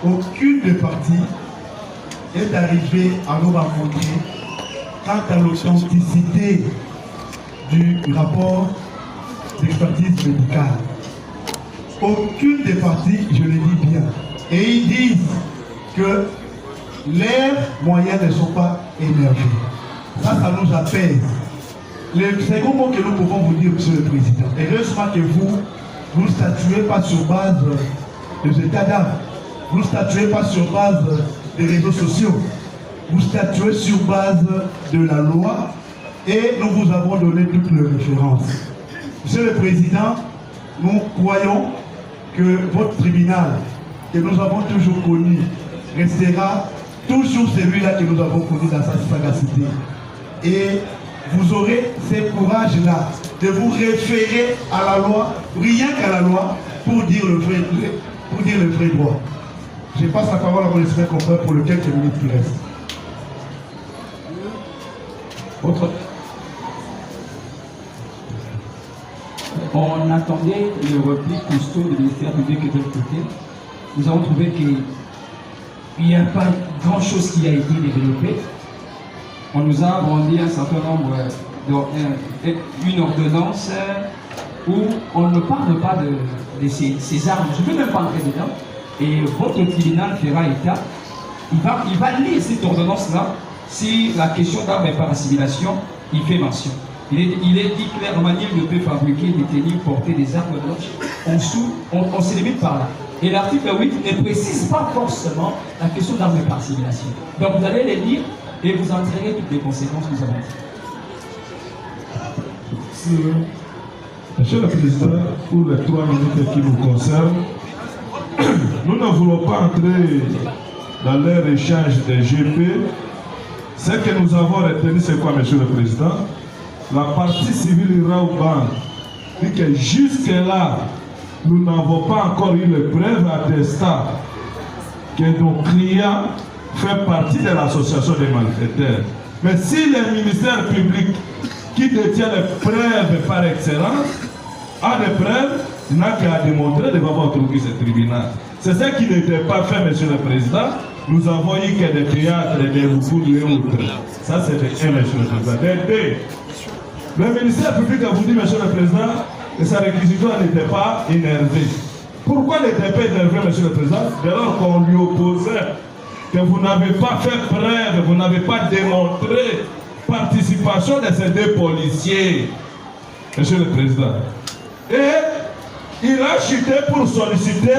aucune des parties est arrivée à nous rencontrer quant à l'authenticité du rapport d'expertise médicale. Aucune des parties, je le dis bien, et ils disent que leurs moyens ne sont pas énervés. Ça nous apaise. Le second mot que nous pouvons vous dire, Monsieur le Président, heureusement que vous ne statuez pas sur base des états d'âme, vous ne statuez pas sur base des réseaux sociaux, vous statuez sur base de la loi et nous vous avons donné toutes les références. Monsieur le Président, nous croyons que votre tribunal, que nous avons toujours connu, restera toujours celui-là que nous avons connu dans sa sagacité. Et vous aurez ce courage-là de vous référer à la loi, rien qu'à la loi, pour dire le vrai droit. Je passe la parole à mon esprit confrère pour le quelques minutes qui restent. On attendait le repli costaud du ministère public de l'autre côté. Nous avons trouvé qu'il n'y a pas grand-chose qui a été développé. On nous a vendu un certain nombre une ordonnance où on ne parle pas de ces armes. Je ne peux même pas entrer dedans. Et votre tribunal fera état. Il va lire cette ordonnance-là si la question d'armes par assimilation, il fait mention. Il est dit clairement qu'il ne peut fabriquer, détenir, porter des armes blanches. On se limite par là. Et l'article 8 ne précise pas forcément la question d'armes par assimilation. Donc vous allez les lire et vous entraînerez toutes les conséquences que nous avons dit. Monsieur le Président, pour les 3 minutes qui nous concernent, nous ne voulons pas entrer dans leur échange des GP. Ce que nous avons retenu, c'est quoi, Monsieur le Président? La partie civile Raouban dit que jusque-là, nous n'avons pas encore eu les preuves attestant que nos clients font partie de l'association des malfaiteurs. Mais si le ministère public qui détient les preuves par excellence a des preuves, il n'a qu'à démontrer devant votre ce tribunal. C'est ce qui n'était pas fait, Monsieur le Président. Nous avons eu que des théâtres, des boucles et autres. Ça, c'est de 1, Monsieur le Président. De 2, le ministère public a vous dit, Monsieur le Président, que sa réquisitoire n'était pas énervée. Pourquoi n'était pas énervée, Monsieur le Président? Dès lors qu'on lui opposait que vous n'avez pas fait preuve, vous n'avez pas démontré participation de ces 2 policiers, Monsieur le Président. Et il a chuté pour solliciter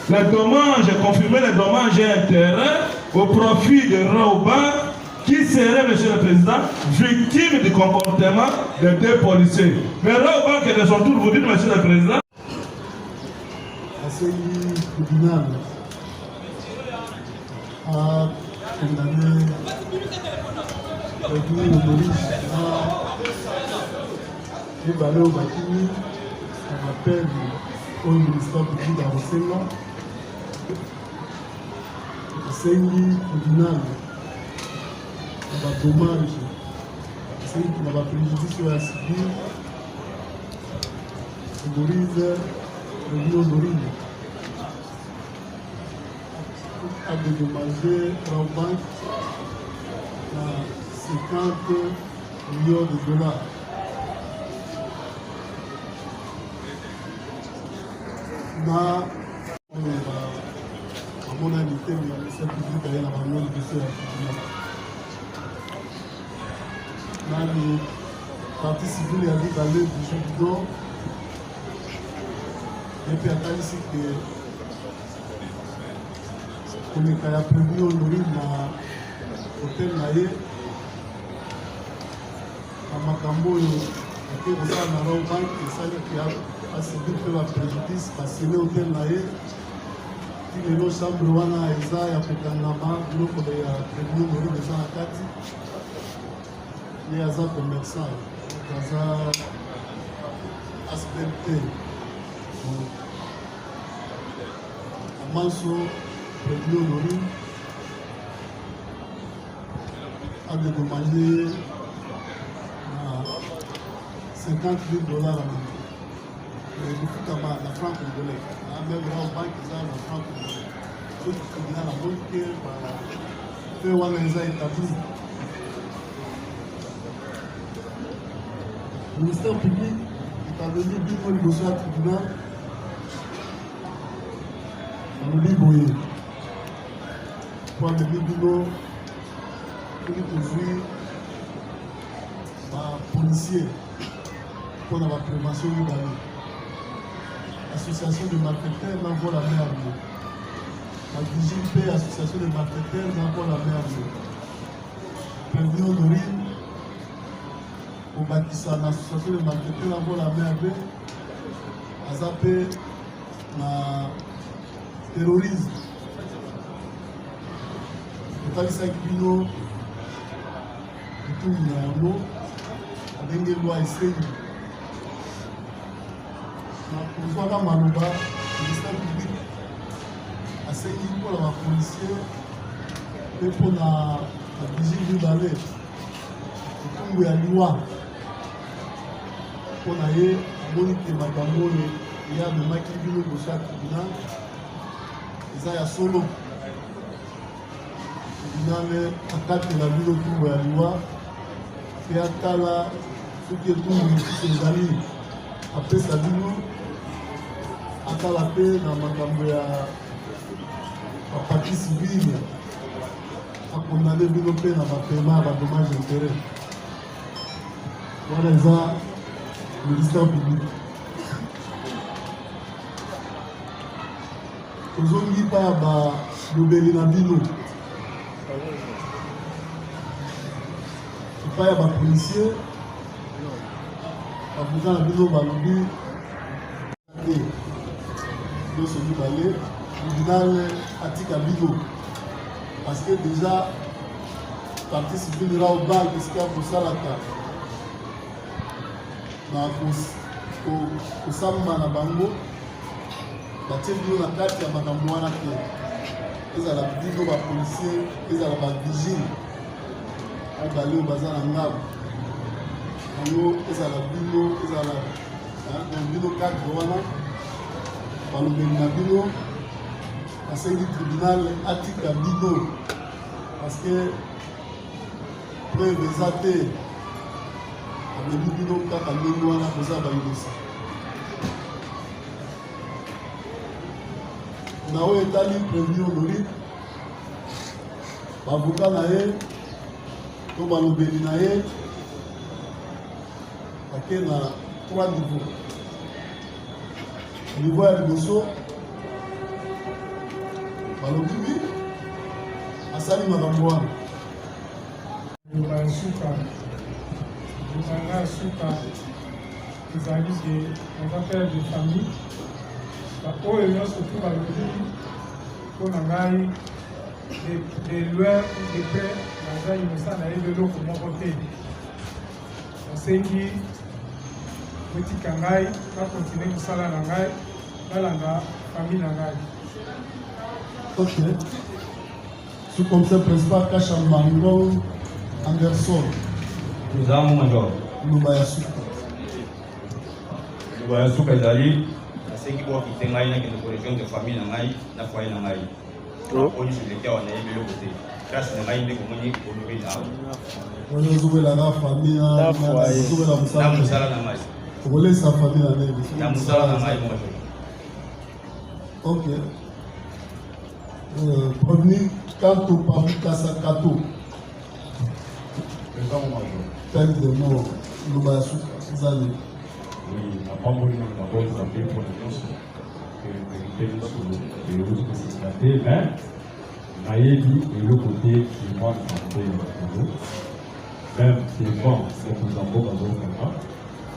les dommages, confirmer les dommages et intérêts au profit de Raoba, qui serait, Monsieur le Président, victime du comportement des 2 policiers. Mais Raoba, que de son tour, vous dites, Monsieur le Président, le tribunal a condamné le Maurice à évaluer au Bakini un appel au ministère public à Rossellon. C'est un tribunal qui a dommage, c'est qui n'a pas préjudice à subir. Le Maurice, le Ville a dédommagé Raobank à 50 millions de dollars. À mon avis, le ministère public a eu la manière de se faire. Le parti civil a dit d'aller du jour et puis à ici que on a prévu au Nourri dans l'hôtel Naye à Makambo et on a un Raobank et ça qui a subi la préjudice parce que l'hôtel Naye qui est le chambre wana eza ya kokangama biloko ya prévu au Nourri déjà à Kati et aza commerçant aza aspecté Manso, prévu au Nourri, a dédommagé 50 000 dollars à l'année. Mais il faut que la franc congolais, la même grande banque, ils ont la franc congolais. Tout ce qui est la banque, fait où on les a établis. Le ministère public est venu dire négocier à tribunal. On dit boyer. Pour le bibino, pour les policiers, pour la prévention de l'année. L'association de malfaiteurs n'envoie la main à nous. La DGP, association de malfaiteurs, n'envoie la main à nous. Prévenu au Nourri, au bâtissant, l'association de malfaiteurs n'envoie la main à nous. À Zapé, la terrorisme. Totalisa Kibino, tout le monde, avec des lois essayées. Pour voir Malouba, le ministère public a essayé pour la policier et pour la vigile d'aller. Pour la loi, pour la monite Magambo, il y a le mec qui vient de chaque tribunal. Ils ont solo. Le tribunal attaque la ville autour de la loi. Et à la ce qui est tout les amis. Après ça dit nous. À la paix dans la partie civile, à condamner le paix dans le paiement à dommage d'intérêt. Voilà le ministère public. Aujourd'hui, pas le Bélinabino. Il n'y a pas de policier. Il y a des policiers. Celui d'aller, le tribunal Atika Bigo. Parce que déjà, le parti civil ira au bal, parce qu'il y a pour ça la carte. Au Samba na Bango, batie bino na kati ya makambo wana te ezala bino bapolisier ezala bavigile mibale oyo baza na ngabo yango ezala bino ezala bino cadre wana balobeli na bino basengi tribunal atika bino parce que preuve eza te amemi bino kaka ndenge wana koza bainosa na oyo etali prévenu honorite bavoka na ye to balobeli na ye ake na 3 niveau niveau ya liboso balobi asali makambo wana liloba ya suka libanga ya suka ezali ke naza père de famille oyo nyonso tu balobi mpo na ngai de loin ou de près naza inosa na ye eloko moko te nasengi kotika ngai nakontinue kosala na ngai nalanda famille na ngai. Ok. Sous-commissaire principal Kacha Mango Anderson. Nous avons major. Lubayasuka. Lubayasuka ezali asengi kwa kitengai na kende correction de famille na ngai na foyer na ngai. Oni selekia wana yebe loko te. Kasi na ngai ndeko mwenye kolori na. Wani zubela na famille na zubela musala. Na musala na ngai. Wole sa famille na ngai. Na musala na ngai major. Ok. Premier Kanto Pabu Kasa Kato. Peine de mort, Lubayasuka, Zali. Oui, la parole est d'abord frappée pour les gens que vérité sur les routes constatées, mais Naïdi et le côté du mois de santé même devant le Kozambo Bazokama,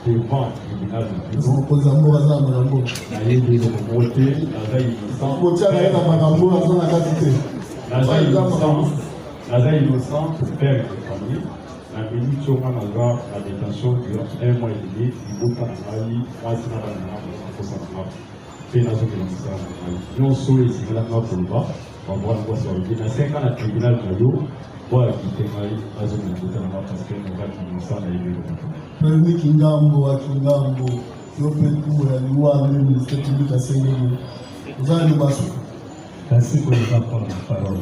devant le tribunal de prison. Kozambo Bazambo. Naïdi de côté, Nazaï innocent. Nazaï innocent, père de famille. La minute sur la détention durant 1 mois et demi, il faut pas travailler, moi c'est pas la faut savoir. C'est la zone de l'histoire. Nous sommes ici, là, nous sommes là, on va voir sur le bien. 5 ans, le tribunal de l'eau, voilà, qui témoigne la zone de l'histoire parce que nous avons ça, là, il est là. Premier Kingambo, Kingambo, Yopetou, la loi, le ministère public à Sénégal. Vous avez le basso. Merci pour les apprendre la parole.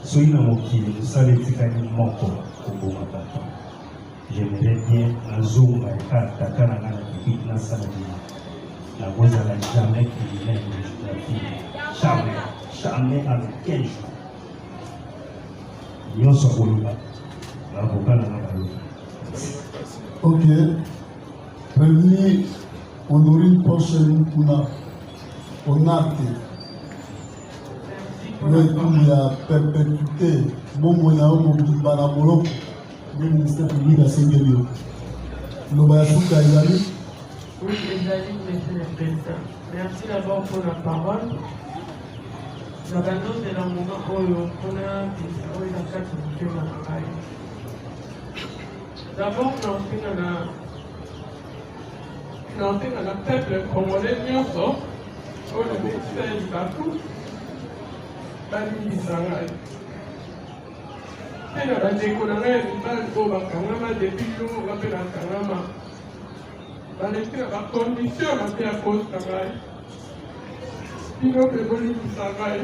Soyez dans mon pied, vous savez que c'est un moko au bon matin. J'aimerais bien un zoom à Kaka na l'équipe nationale. La voix n'a jamais criminel de la fille. Jamais avec 15 jours. Nous sommes là. L'avocat n'a pas l'autre. Ok. Premier, on aurait une prochaine on a il y a perpétuité, bon moyen de Banamolo, le ministère public à Sénégal. Nous allons Ezali. Oui, Ezali, monsieur le président. Merci d'abord pour la parole. La bande de la moment où on a dit la carte de Makai. D'abord, nous avons un peuple congolais, nous avons le ministère du Bakou. Sangai. Tena bandeko na ngai mibali oyo bakangama depuis ntongo nga mpe nakangama baleki na bacondition mabe ya kosi na ngai bino mpe bolimisa ngai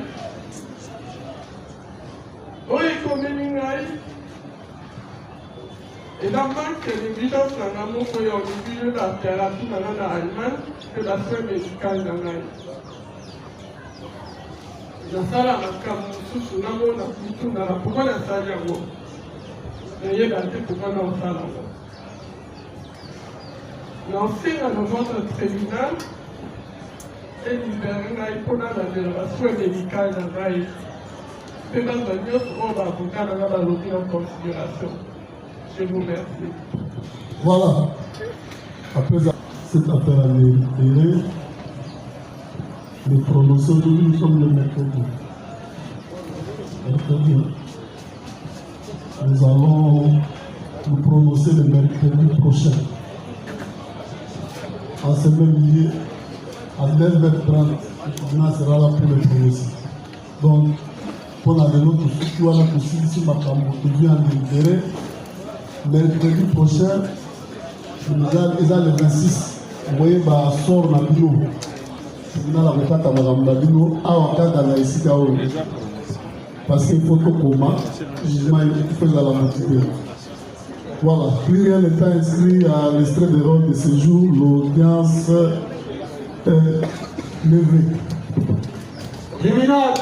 oyo ekomeli ngai eza manque de vigilance na nga moko ya olibino na thérapie na nga na allemagne mpe basoin médicale na ngai nasala makambo mosusu namona mitundala pourkoi nasali yango nayeba te pourkoi naosala yango naosenga na votre tribunal elibere ngai mpona bazela basoin médicale na ngai mpe bato nyonso oyo baavoka na nga balobi en considération. Je vous remercie. Voilà. Après cette affaire à l'intérêt, nous prononçons aujourd'hui, nous sommes le mercredi. Nous allons nous prononcer le mercredi prochain. En ce même lieu, à 9h30, le tribunal sera là pour le prononcer. Donc, pour la dénote, tout ce qui va la possibilité, ma femme, tout vient en intérêt. Mercredi prochain, ils ont le 26. Vous voyez, bah, sort dans le bureau. Le tribunal a fait un bureau, ici, parce qu'il faut que comment, jugement, il faut la motiver. Voilà, plus rien n'est inscrit à l'extrait de l'ordre de séjour, l'audience est levée. Tribunal.